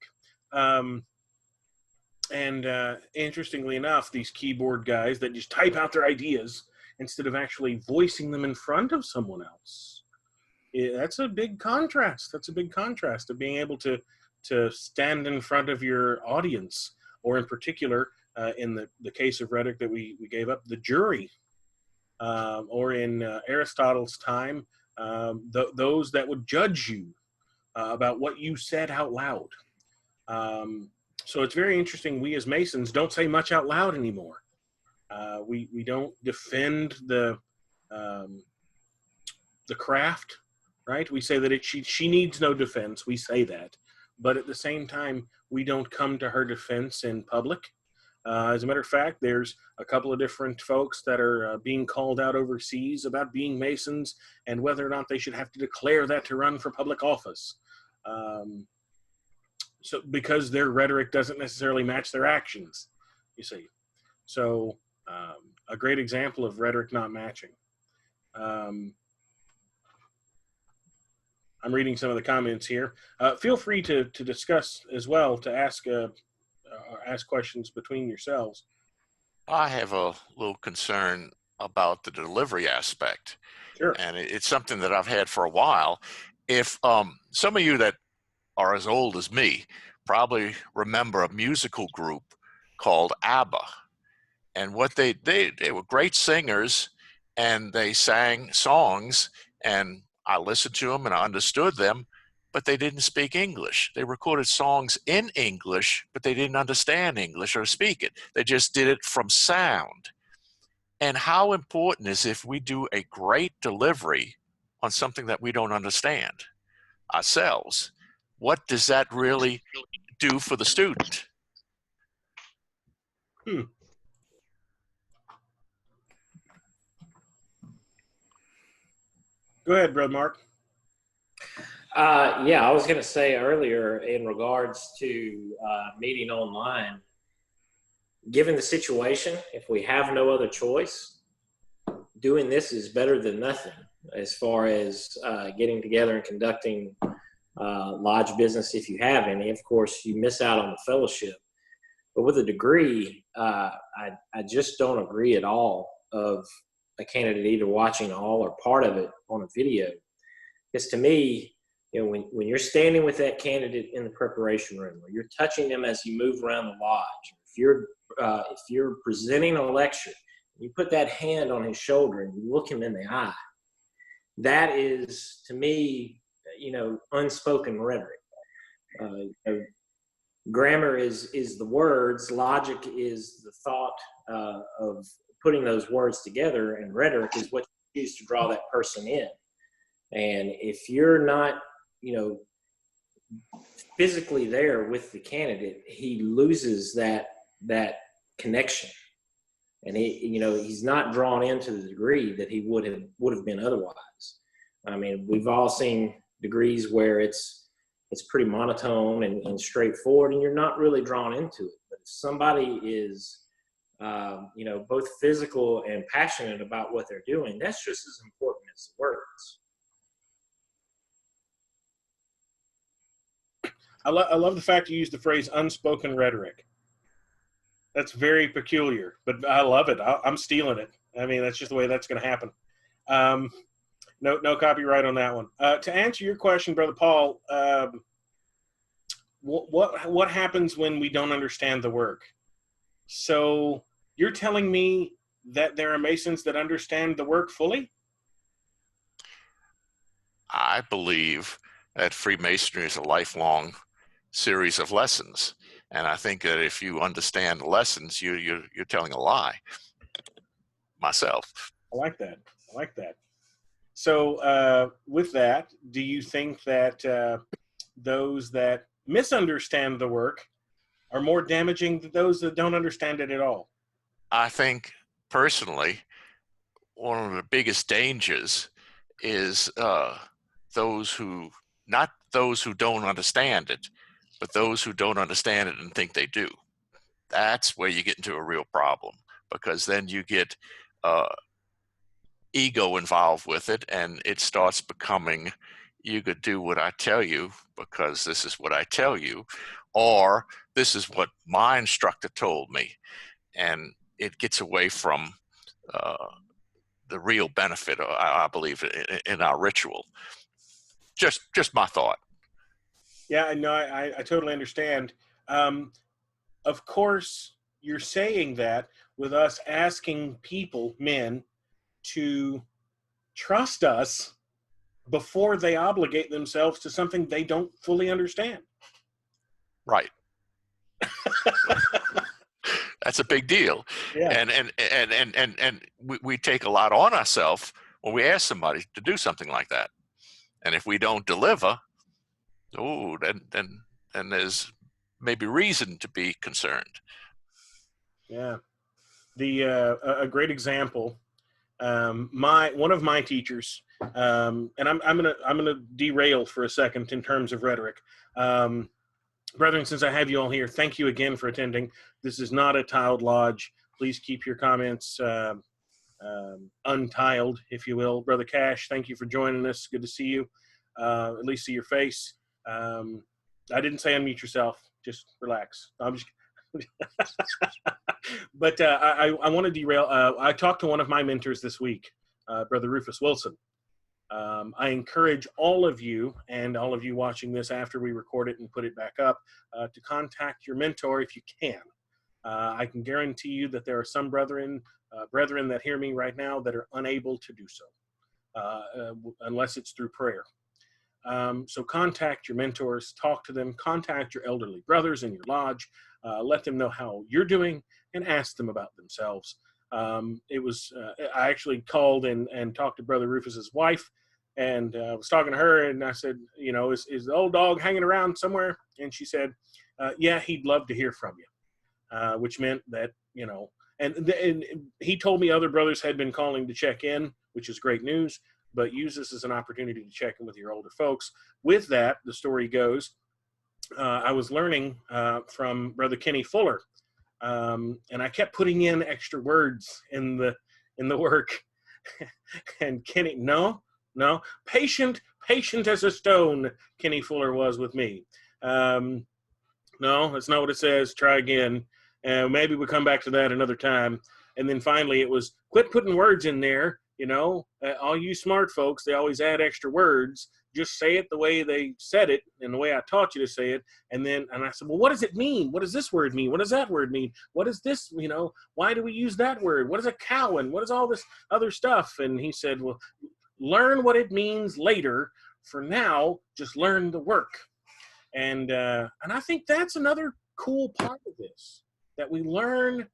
Interestingly enough, these keyboard guys that just type out their ideas instead of actually voicing them in front of someone else. That's a big contrast. That's a big contrast of being able to stand in front of your audience, or in particular, in the case of rhetoric that we gave up, the jury, or in Aristotle's time, those that would judge you about what you said out loud. So it's very interesting. We as Masons don't say much out loud anymore. We don't defend the craft, right? We say that she needs no defense. We say that. But at the same time, we don't come to her defense in public. As a matter of fact, there's a couple of different folks that are being called out overseas about being Masons and whether or not they should have to declare that to run for public office. So because their rhetoric doesn't necessarily match their actions, you see. So a great example of rhetoric not matching. I'm reading some of the comments here. Feel free to discuss as well, to ask questions between yourselves. I have a little concern about the delivery aspect. Sure. And it's something that I've had for a while. If some of you that are as old as me probably remember a musical group called ABBA. And what they were great singers, and they sang songs, and I listened to them and I understood them, but they didn't speak English. They recorded songs in English, but they didn't understand English or speak it. They just did it from sound. And how important is if we do a great delivery on something that we don't understand ourselves? What does that really do for the student? Go ahead, Brother Mark. Yeah, I was going to say earlier in regards to meeting online, given the situation, if we have no other choice, doing this is better than nothing as far as getting together and conducting lodge business. If you have any, of course, you miss out on the fellowship. But with a degree, I just don't agree at all of a candidate either watching all or part of it on a video. Because to me, you know, when you're standing with that candidate in the preparation room, or you're touching them as you move around the lodge, if you're presenting a lecture, you put that hand on his shoulder and you look him in the eye, that is, to me, you know, unspoken rhetoric. You know, grammar is the words, logic is the thought of putting those words together, and rhetoric is what you use to draw that person in. And if you're not, you know, physically there with the candidate, he loses that connection, and he's not drawn into the degree that he would have been otherwise. I mean, we've all seen degrees where it's pretty monotone and straightforward, and you're not really drawn into it. But if somebody is, both physical and passionate about what they're doing, that's just as important as the words. I love the fact you used the phrase unspoken rhetoric. That's very peculiar, but I love it. I'm stealing it. I mean, that's just the way that's going to happen. No copyright on that one. To answer your question, Brother Paul, what happens when we don't understand the work? So you're telling me that there are Masons that understand the work fully? I believe that Freemasonry is a lifelong series of lessons, and I think that if you understand the lessons, you're telling a lie. Myself. I like that. So with that, do you think that those that misunderstand the work are more damaging than those that don't understand it at all? I think personally, one of the biggest dangers is those who don't understand it, but those who don't understand it and think they do. That's where you get into a real problem, because then you get ego involved with it, and it starts becoming, you could do what I tell you because this is what I tell you, or this is what my instructor told me. And it gets away from the real benefit, I believe, in our ritual. Just my thought. Yeah, no, I totally understand. Of course, you're saying that with us asking people, men, to trust us before they obligate themselves to something they don't fully understand. Right. That's a big deal. Yeah. And we take a lot on ourselves when we ask somebody to do something like that. And if we don't deliver, then there's maybe reason to be concerned. Yeah. A great example. One of my teachers, and I'm gonna derail for a second in terms of rhetoric. Brethren, since I have you all here, thank you again for attending. This is not a tiled lodge. Please keep your comments untiled, if you will. Brother Cash, thank you for joining us. Good to see you. At least see your face. I didn't say unmute yourself. Just relax. I'm just. But I want to derail. I talked to one of my mentors this week, Brother Rufus Wilson. I encourage all of you and all of you watching this after we record it and put it back up to contact your mentor if you can. I can guarantee you that there are some brethren that hear me right now that are unable to do so unless it's through prayer. So contact your mentors, talk to them, contact your elderly brothers in your lodge, let them know how you're doing, and ask them about themselves. I actually called and talked to Brother Rufus's wife, and was talking to her, and I said, is the old dog hanging around somewhere? And she said, yeah, he'd love to hear from you, which meant that, and he told me other brothers had been calling to check in, which is great news. but use this as an opportunity to check in with your older folks. With that, the story goes, I was learning from Brother Kenny Fuller, and I kept putting in extra words in the work. And Kenny, no, patient as a stone, Kenny Fuller was with me. No, that's not what it says. Try again. Maybe we'll come back to that another time. And then finally it was, quit putting words in there. All you smart folks, they always add extra words. Just say it the way they said it and the way I taught you to say it. And I said, well, what does it mean? What does this word mean? What does that word mean? What is this? Why do we use that word? What is a cow? And what is all this other stuff? And he said, well, learn what it means later. For now, just learn the work. And I think that's another cool part of this, that we learn.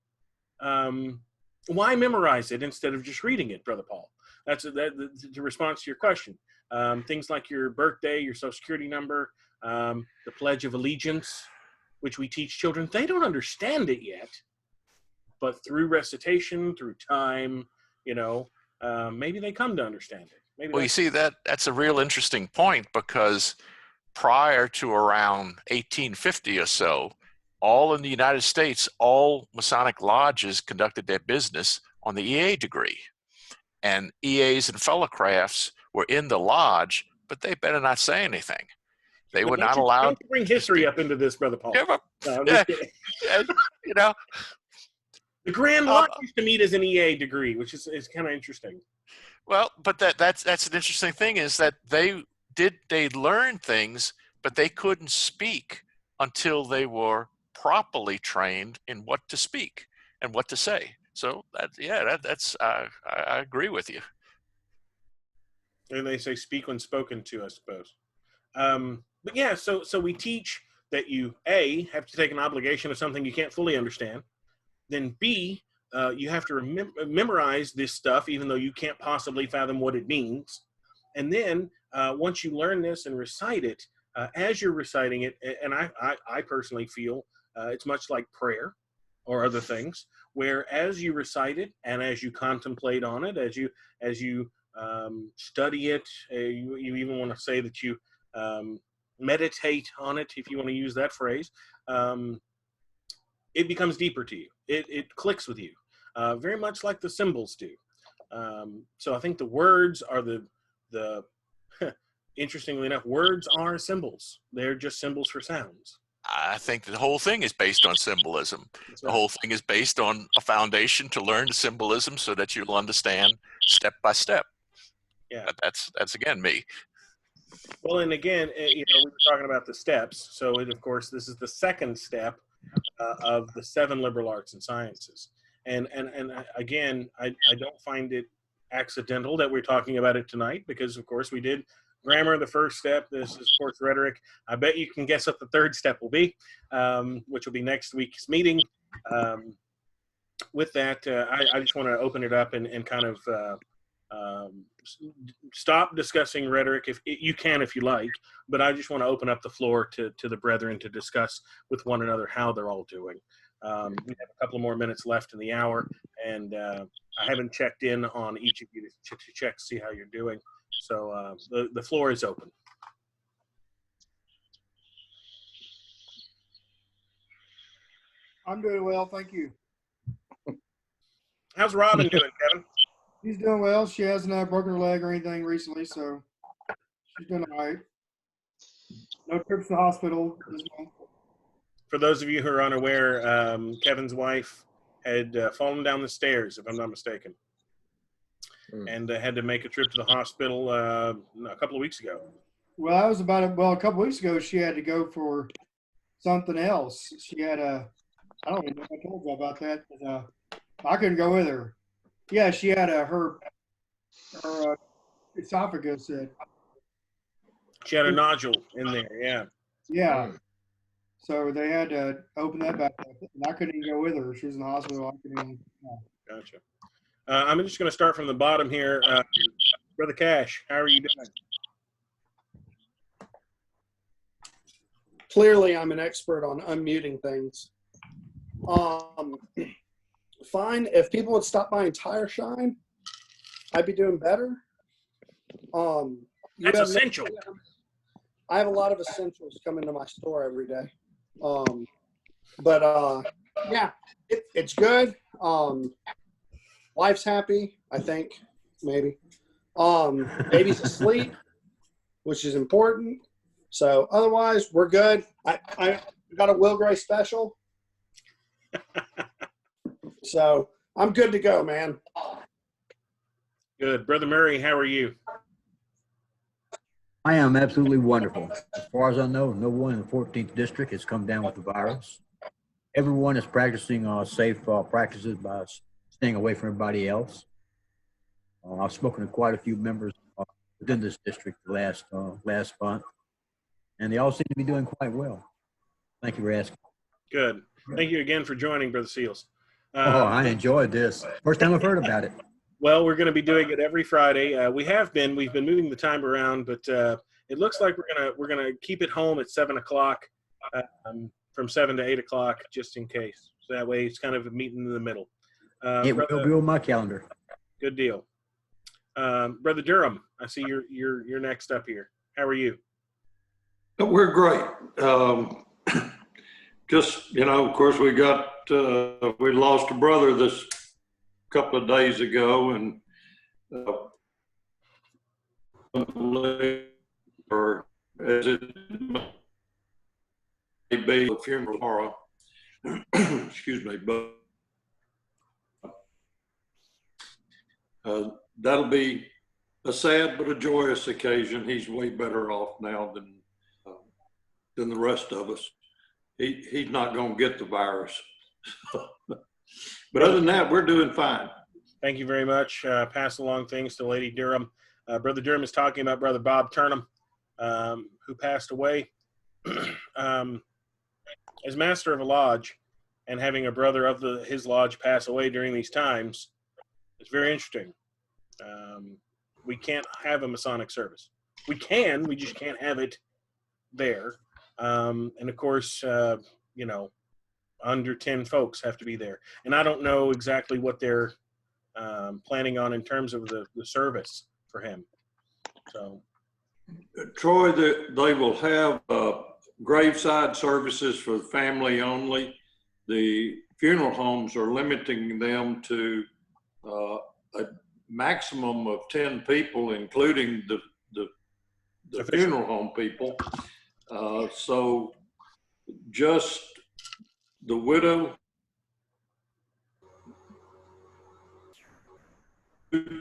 Why memorize it instead of just reading it, Brother Paul? That's the response to your question. Things like your birthday, your social security number, the Pledge of Allegiance, which we teach children. They don't understand it yet, but through recitation, through time, maybe they come to understand it. Well, you see, that's a real interesting point, because prior to around 1850 or so, all in the United States, all Masonic lodges conducted their business on the EA degree. And EAs and fellowcrafts were in the lodge, but they better not say anything. They were not allowed. Don't bring history up into this, Brother Paul. Yeah, but, the Grand Lodge used to meet as an EA degree, which is kind of interesting. Well, but that's an interesting thing, is that they learned things, but they couldn't speak until they were properly trained in what to speak and what to say. So that's I agree with you. And they say speak when spoken to, I suppose. But yeah, so we teach that you A, have to take an obligation of something you can't fully understand. Then B, you have to memorize this stuff even though you can't possibly fathom what it means. And then once you learn this and recite it, as you're reciting it, and I personally feel it's much like prayer or other things, where as you recite it and as you contemplate on it, as you study it, you even want to say that you meditate on it, if you want to use that phrase, it becomes deeper to you. It clicks with you, very much like the symbols do. So I think the words are the interestingly enough, words are symbols. They're just symbols for sounds. I think the whole thing is based on symbolism. That's The right. whole thing is based on a foundation to learn the symbolism so that you'll understand step by step. Yeah. That's again me. Well, and again, we were talking about the steps. So, of course, this is the second step of the 7 liberal arts and sciences. And again, I don't find it accidental that we're talking about it tonight, because, of course, we did grammar, the first step. This is, of course, rhetoric. I bet you can guess what the third step will be, which will be next week's meeting. With that, I just want to open it up and kind of stop discussing rhetoric if you can, if you like, but I just want to open up the floor to the brethren to discuss with one another how they're all doing. We have a couple of more minutes left in the hour, and I haven't checked in on each of you to check to see how you're doing. So the floor is open. I'm doing well, thank you. How's Robin doing, Kevin? She's doing well. She hasn't broken her leg or anything recently, so she's doing all right. No trips to the hospital this month. For those of you who are unaware, Kevin's wife had fallen down the stairs, if I'm not mistaken, and had to make a trip to the hospital a couple of weeks ago. Well, that was a couple of weeks ago. She had to go for something else. She had I don't even know if I told you about that, but I couldn't go with her. Yeah, she had her esophagus. She had a nodule in there, yeah. Yeah. So they had to open that back up, and I couldn't even go with her. She was in the hospital. I couldn't even. Gotcha. I'm just going to start from the bottom here. Brother Cash, how are you doing? Clearly, I'm an expert on unmuting things. Fine. If people would stop buying tire shine, I'd be doing better. You That's have no- essential. I have a lot of essentials coming to my store every day. Yeah, it's good. Wife's happy, I think, maybe. Baby's asleep, which is important. So otherwise, we're good. I got a Will Gray special. So I'm good to go, man. Good. Brother Murray, how are you? I am absolutely wonderful. As far as I know, no one in the 14th district has come down with the virus. Everyone is practicing safe practices by staying away from everybody else. I've spoken to quite a few members within this district last month, and they all seem to be doing quite well. Thank you for asking. Good. Thank you again for joining, Brother Seals. I enjoyed this. First time I've heard about it. Well, we're going to be doing it every Friday. We've been moving the time around, but it looks like we're gonna keep it home at 7 o'clock, from 7 to 8 o'clock, just in case. So that way, it's kind of a meeting in the middle. It will be on my calendar. Good deal. Brother Durham, I see you're next up here. How are you? We're great. Just, of course, we lost a brother this couple of days ago, and or as it may be, a funeral tomorrow. Excuse me, but that'll be a sad but a joyous occasion. He's way better off now than the rest of us. He's not going to get the virus. But other than that, we're doing fine. Thank you very much. Pass along things to Lady Durham. Brother Durham is talking about Brother Bob Turnham, who passed away. As master of a lodge and having a brother of his lodge pass away during these times, it's very interesting. We can't have a Masonic service. We just can't have it there. And of course, under 10 folks have to be there. And I don't know exactly what they're planning on in terms of the service for him. So, Troy, they will have graveside services for the family only. The funeral homes are limiting them to a maximum of 10 people, including the funeral home people. So just the widow,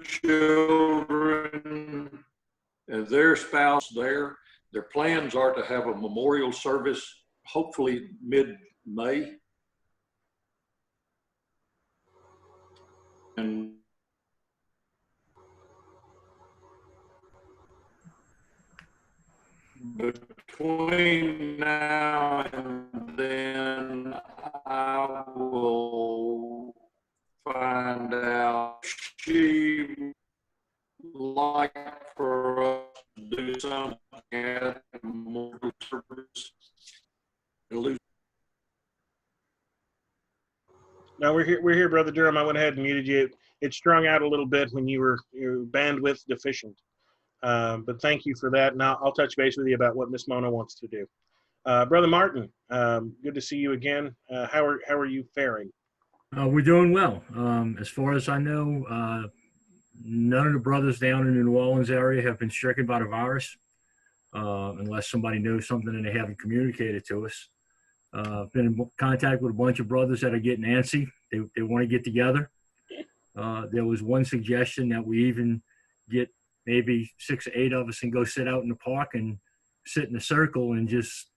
children, and their spouse there. Their plans are to have a memorial service, hopefully mid-May. And between now and then, I will find out she like for us to do something at the memorial service. now we're here, Brother Durham. I went ahead and muted you. It strung out a little bit when you were bandwidth deficient. But thank you for that. Now I'll touch base with you about what Miss Mona wants to do. Brother Martin, good to see you again. How are you faring? We're doing well. As far as I know, none of the brothers down in the New Orleans area have been stricken by the virus, unless somebody knows something and they haven't communicated to us. I've been in contact with a bunch of brothers that are getting antsy. They want to get together. There was one suggestion that we even get maybe 6 or 8 of us and go sit out in the park and sit in a circle and just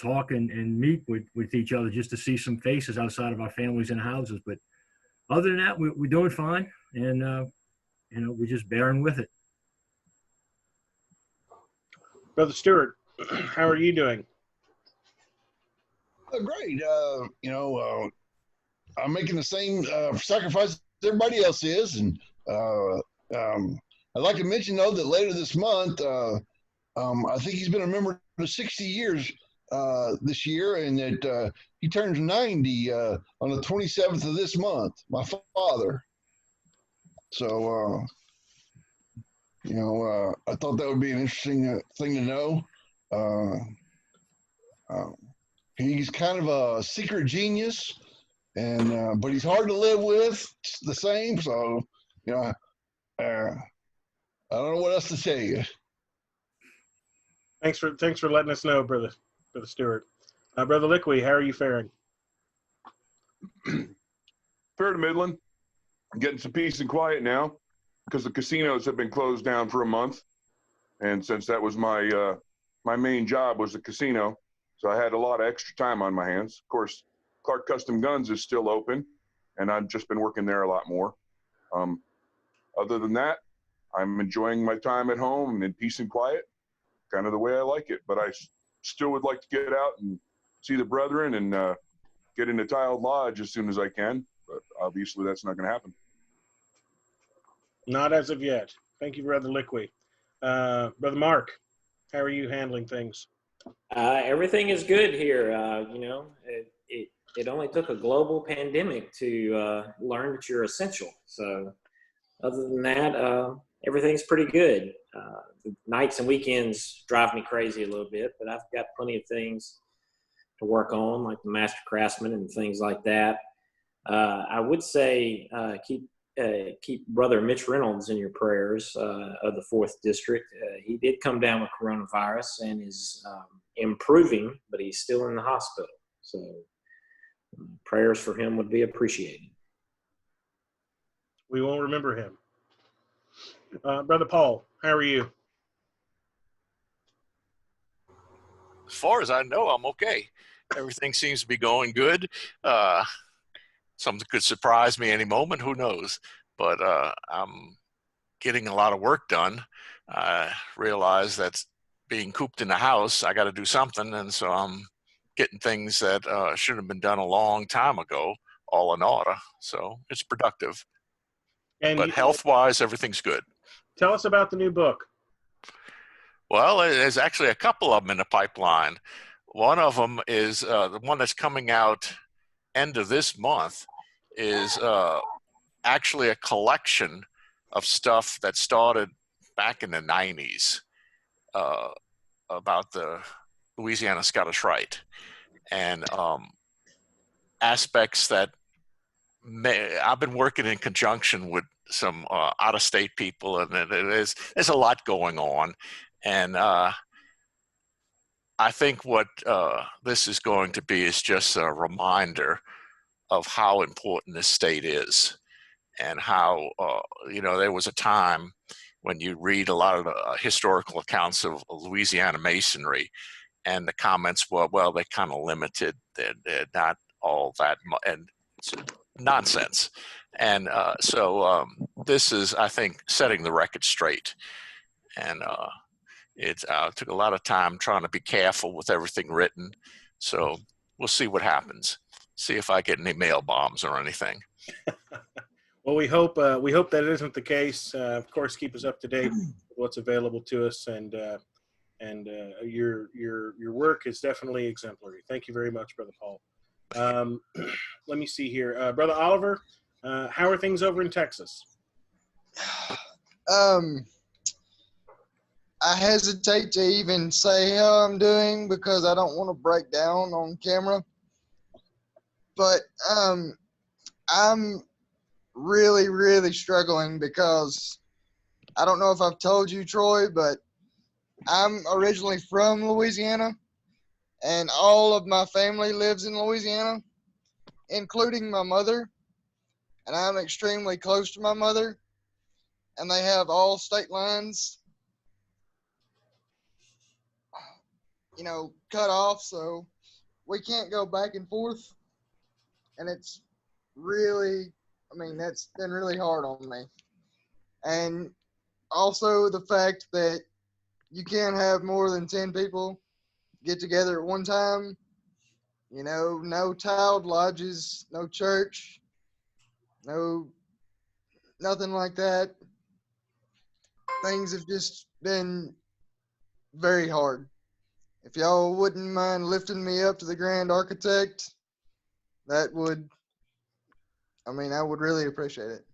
talk and meet with each other just to see some faces outside of our families and houses. But other than that, we're doing fine, and we're just bearing with it. Brother Stewart, how are you doing? Great. I'm making the same sacrifice everybody else is, and I'd like to mention though that later this month, I think he's been a member for 60 years this year, and that he turns 90 on the 27th of this month. My father. So I thought that would be an interesting thing to know. He's kind of a secret genius, and but he's hard to live with. The same, so I don't know what else to tell you. Thanks for letting us know, brother Stewart. Brother Liqui, how are you faring? Fair to Midland. I'm getting some peace and quiet now because the casinos have been closed down for a month, and since that was my my main job was the casino, so I had a lot of extra time on my hands. Of course, Clark Custom Guns is still open, and I've just been working there a lot more. Other than that, I'm enjoying my time at home and in peace and quiet, kind of the way I like it. But I still would like to get out and see the brethren and get into Tiled Lodge as soon as I can. But obviously, that's not going to happen. Not as of yet. Thank you, Brother Liqui. Brother Mark, how are you handling things? Everything is good here. It only took a global pandemic to learn that you're essential. So other than that, everything's pretty good. The nights and weekends drive me crazy a little bit, but I've got plenty of things to work on, like the Master Craftsman and things like that. I would say keep Brother Mitch Reynolds in your prayers of the 4th District. He did come down with coronavirus and is improving, but he's still in the hospital. So prayers for him would be appreciated. We won't remember him. Brother Paul, how are you? As far as I know, I'm okay. Everything seems to be going good. Something could surprise me any moment. Who knows? But I'm getting a lot of work done. I realize that being cooped in the house, I got to do something. And so I'm getting things that should have been done a long time ago, all in order. So it's productive. But health-wise, everything's good. Tell us about the new book. Well, there's actually a couple of them in the pipeline. One of them is the one that's coming out end of this month is actually a collection of stuff that started back in the 90s about the Louisiana Scottish Rite and aspects that I've been working in conjunction with some out-of-state people, and there's a lot going on. And I think what this is going to be is just a reminder of how important this state is, and how there was a time when you read a lot of the historical accounts of Louisiana Masonry, and the comments were, well, they're kind of limited. They're not all that much, and it's nonsense. And so this is, I think, setting the record straight. And it took a lot of time trying to be careful with everything written. So we'll see what happens. See if I get any mail bombs or anything. Well, we hope that it isn't the case. Of course, keep us up to date with what's available to us, and your work is definitely exemplary. Thank you very much, Brother Paul. Let me see here, Brother Oliver. How are things over in Texas? I hesitate to even say how I'm doing because I don't want to break down on camera. But I'm really, really struggling because I don't know if I've told you, Troy, but I'm originally from Louisiana, and all of my family lives in Louisiana, including my mother, and I'm extremely close to my mother, and they have all state lines, cut off, so we can't go back and forth, and it's really, that's been really hard on me. And also the fact that you can't have more than 10 people get together at one time, no tiled lodges, no church, nothing like that. Things have just been very hard. If y'all wouldn't mind lifting me up to the Grand Architect, I would really appreciate it.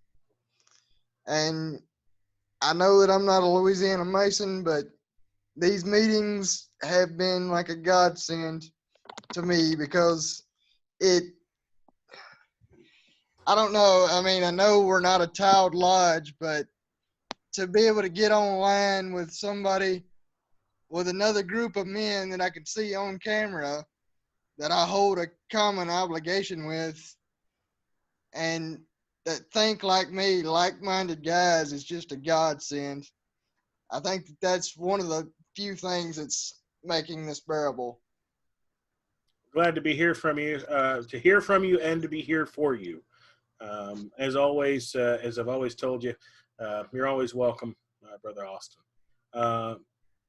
And I know that I'm not a Louisiana Mason, but these meetings have been like a godsend to me because I don't know. I mean, I know we're not a tiled lodge, but to be able to get online with somebody, with another group of men that I could see on camera that I hold a common obligation with and that think like me, like-minded guys, is just a godsend. I think that that's one of the few things that's making this bearable. Glad to be here from you, to hear from you, and to be here for you. As always, as I've always told you, you're always welcome, Brother Austin.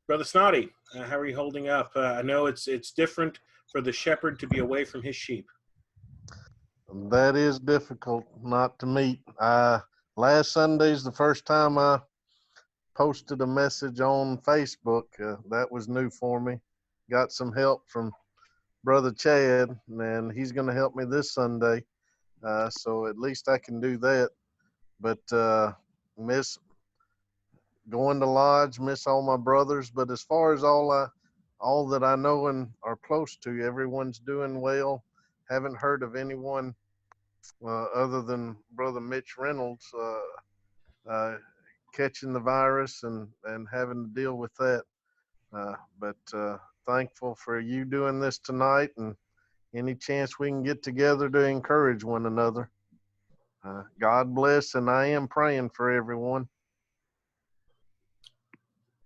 Brother Snotty, how are you holding up? I know it's different for the shepherd to be away from his sheep. That is difficult not to meet. Last Sunday's the first time I posted a message on Facebook. That was new for me. Got some help from Brother Chad, and he's going to help me this Sunday. So at least I can do that. But miss going to lodge, miss all my brothers. But as far as all that I know and are close to, everyone's doing well. Haven't heard of anyone other than Brother Mitch Reynolds catching the virus and having to deal with that. But thankful for you doing this tonight, and any chance we can get together to encourage one another. God bless, and I am praying for everyone.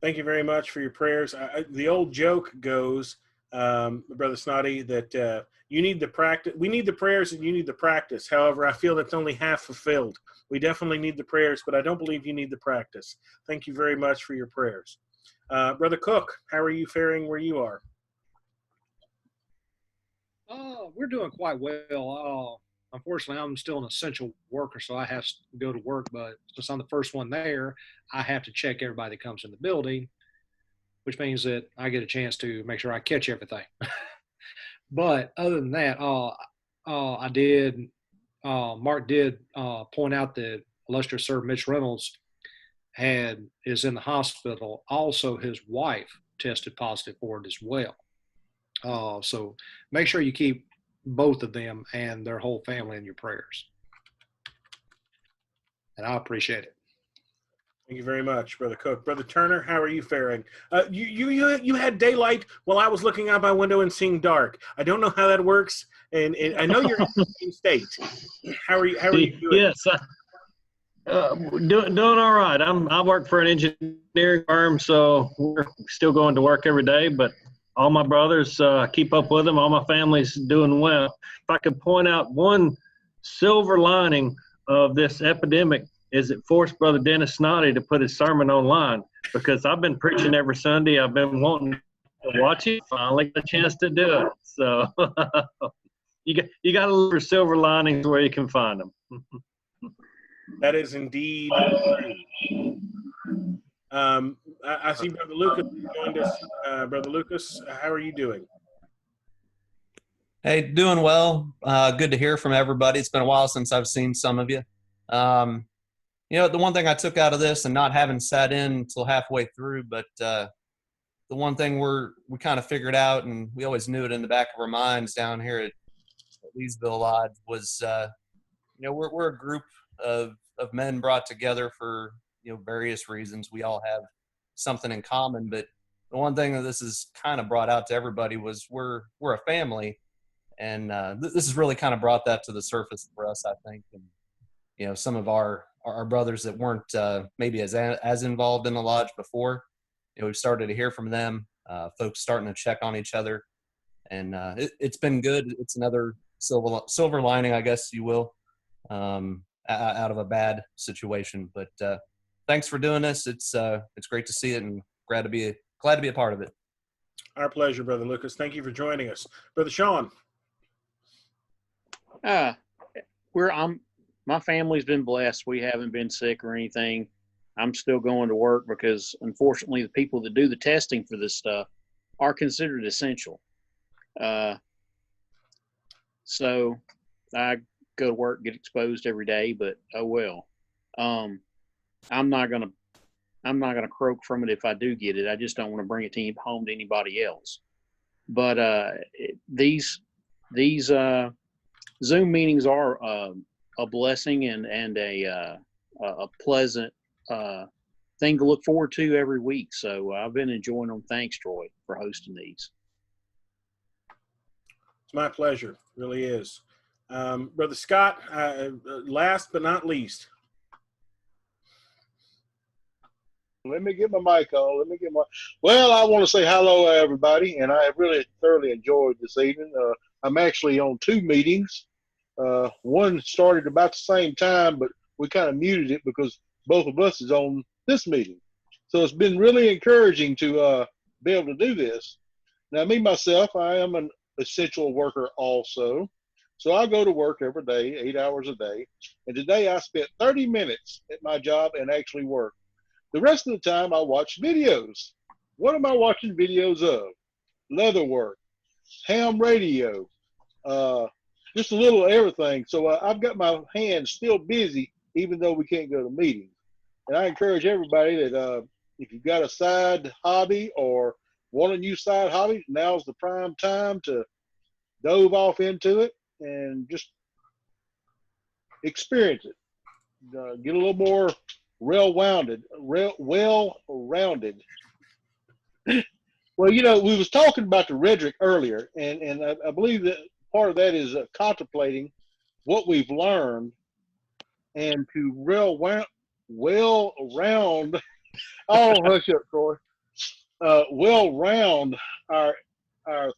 Thank you very much for your prayers. The old joke goes, Brother Snotty, that you need the practice. We need the prayers, and you need the practice. However, I feel that's only half fulfilled. We definitely need the prayers, but I don't believe you need the practice. Thank you very much for your prayers. Brother Cook, how are you faring where you are? We're doing quite well. Unfortunately, I'm still an essential worker, so I have to go to work. But since I'm the first one there, I have to check everybody that comes in the building, which means that I get a chance to make sure I catch everything. But other than that, Mark did point out that illustrious Sir Mitch Reynolds is in the hospital. Also, his wife tested positive for it as well. So make sure you keep both of them and their whole family in your prayers. And I appreciate it. Thank you very much, Brother Cook. Brother Turner, how are you faring? You had daylight while I was looking out my window and seeing dark. I don't know how that works, and I know you're in the same state. How are you doing? Yes, doing all right. I work for an engineering firm, so we're still going to work every day. But all my brothers, keep up with them. All my family's doing well. If I could point out one silver lining of this epidemic, is it forced Brother Dennis Snotty to put his sermon online, because I've been preaching every Sunday. I've been wanting to watch it. Finally got a chance to do it. So you got to look for silver linings where you can find them. That is indeed true. I see Brother Lucas joined us. Brother Lucas, how are you doing? Hey, doing well. Good to hear from everybody. It's been a while since I've seen some of you. The one thing I took out of this, and not having sat in until halfway through, but the one thing we kind of figured out, and we always knew it in the back of our minds down here at Leesville Lodge, was we're a group of men brought together for various reasons. We all have something in common, but the one thing that this has kind of brought out to everybody was we're a family, and this has really kind of brought that to the surface for us, I think. And some of our brothers that weren't maybe as involved in the lodge before, we've started to hear from them. Folks starting to check on each other, and it's been good. It's another silver lining, I guess you will, out of a bad situation. But thanks for doing this. It's great to see it, and glad to be a part of it. Our pleasure, Brother Lucas. Thank you for joining us, Brother Sean. My family's been blessed. We haven't been sick or anything. I'm still going to work because, unfortunately, the people that do the testing for this stuff are considered essential. So I go to work, get exposed every day, but oh well. I'm not going to I'm not going to croak from it if I do get it. I just don't want to bring it to home to anybody else. But these Zoom meetings are a blessing and a pleasant thing to look forward to every week. So I've been enjoying them. Thanks, Troy, for hosting these. It's my pleasure. Really is. Brother Scott, last but not least. Let me get my mic on. Well, I want to say hello, everybody, and I have really thoroughly enjoyed this evening. I'm actually on 2 meetings. One started about the same time, but we kind of muted it because both of us is on this meeting. So it's been really encouraging to be able to do this. Now, me, myself, I am an essential worker also. So I go to work every day, 8 hours a day. And today I spent 30 minutes at my job and actually worked. The rest of the time I watch videos. What am I watching videos of? Leatherwork, ham radio, just a little everything. So I've got my hands still busy, even though we can't go to meetings. And I encourage everybody that if you've got a side hobby or want a new side hobby, now's the prime time to dove off into it and just experience it. Get a little more well-rounded. Well, you know, we was talking about the rhetoric earlier, and I believe that part of that is contemplating what we've learned and to well-round, oh, hush up, Troy, well-round our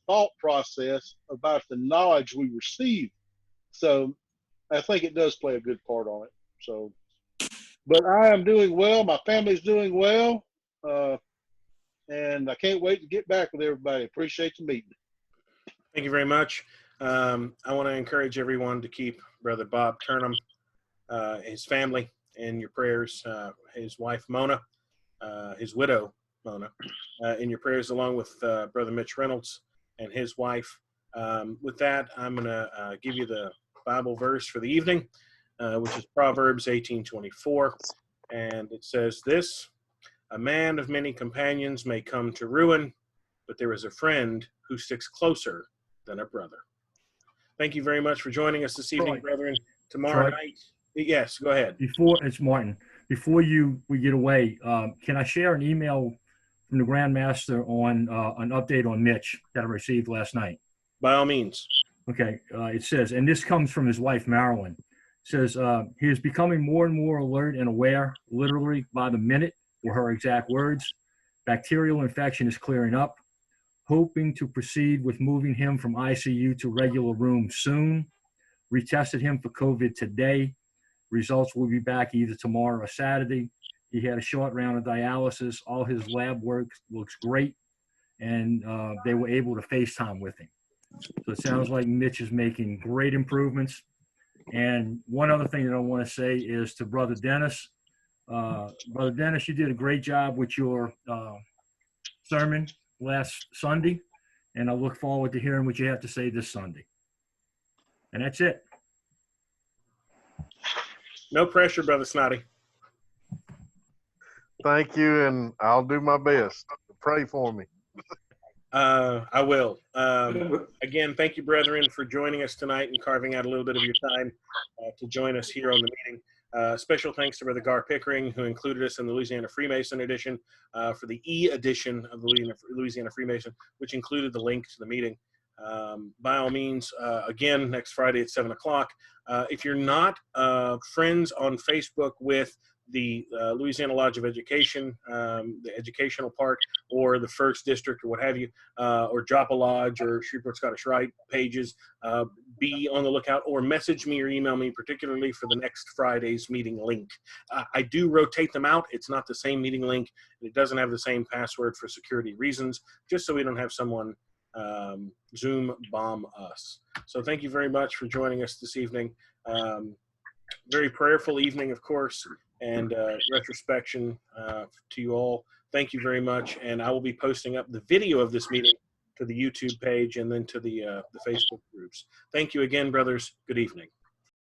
thought process about the knowledge we receive. So I think it does play a good part on it. So, but I am doing well. My family's doing well. And I can't wait to get back with everybody. Appreciate the meeting. Thank you very much. I want to encourage everyone to keep Brother Bob Turnham, his family, in your prayers, his wife Mona, his widow Mona, in your prayers, along with Brother Mitch Reynolds and his wife. With that, I'm going to give you the Bible verse for the evening, which is Proverbs 18:24, and it says this: "A man of many companions may come to ruin, but there is a friend who sticks closer than a brother." Thank you very much for joining us this evening, brethren. Tomorrow night. Yes, go ahead. It's Martin. Before we get away, can I share an email from the Grand Master on an update on Mitch that I received last night? By all means. Okay. It says, and this comes from his wife, Marilyn. It says, he is becoming more and more alert and aware, literally by the minute, were her exact words. Bacterial infection is clearing up. Hoping to proceed with moving him from ICU to regular room soon. Retested him for COVID today. Results will be back either tomorrow or Saturday. He had a short round of dialysis. All his lab work looks great. And they were able to FaceTime with him. So it sounds like Mitch is making great improvements. And one other thing that I want to say is to Brother Dennis. Brother Dennis, you did a great job with your sermon last Sunday, and I look forward to hearing what you have to say this Sunday. And that's it. No pressure, Brother Snotty. Thank you, and I'll do my best. Pray for me. I will. Again, thank you, brethren, for joining us tonight and carving out a little bit of your time to join us here on the meeting. Special thanks to Brother Gar Pickering, who included us in the Louisiana Freemason edition for the E edition of the Louisiana Freemason, which included the link to the meeting. By all means, again, next Friday at 7 o'clock. If you're not friends on Facebook with the Louisiana Lodge of Education, the educational part, or the First District, or what have you, or Joppa Lodge or Shreveport Scottish Rite pages, be on the lookout, or message me or email me, particularly for the next Friday's meeting link. I do rotate them out. It's not the same meeting link. It doesn't have the same password for security reasons, just so we don't have someone Zoom bomb us. So thank you very much for joining us this evening. Very prayerful evening, of course, and retrospection to you all. Thank you very much, and I will be posting up the video of this meeting to the YouTube page and then to the Facebook groups. Thank you again, brothers. Good evening.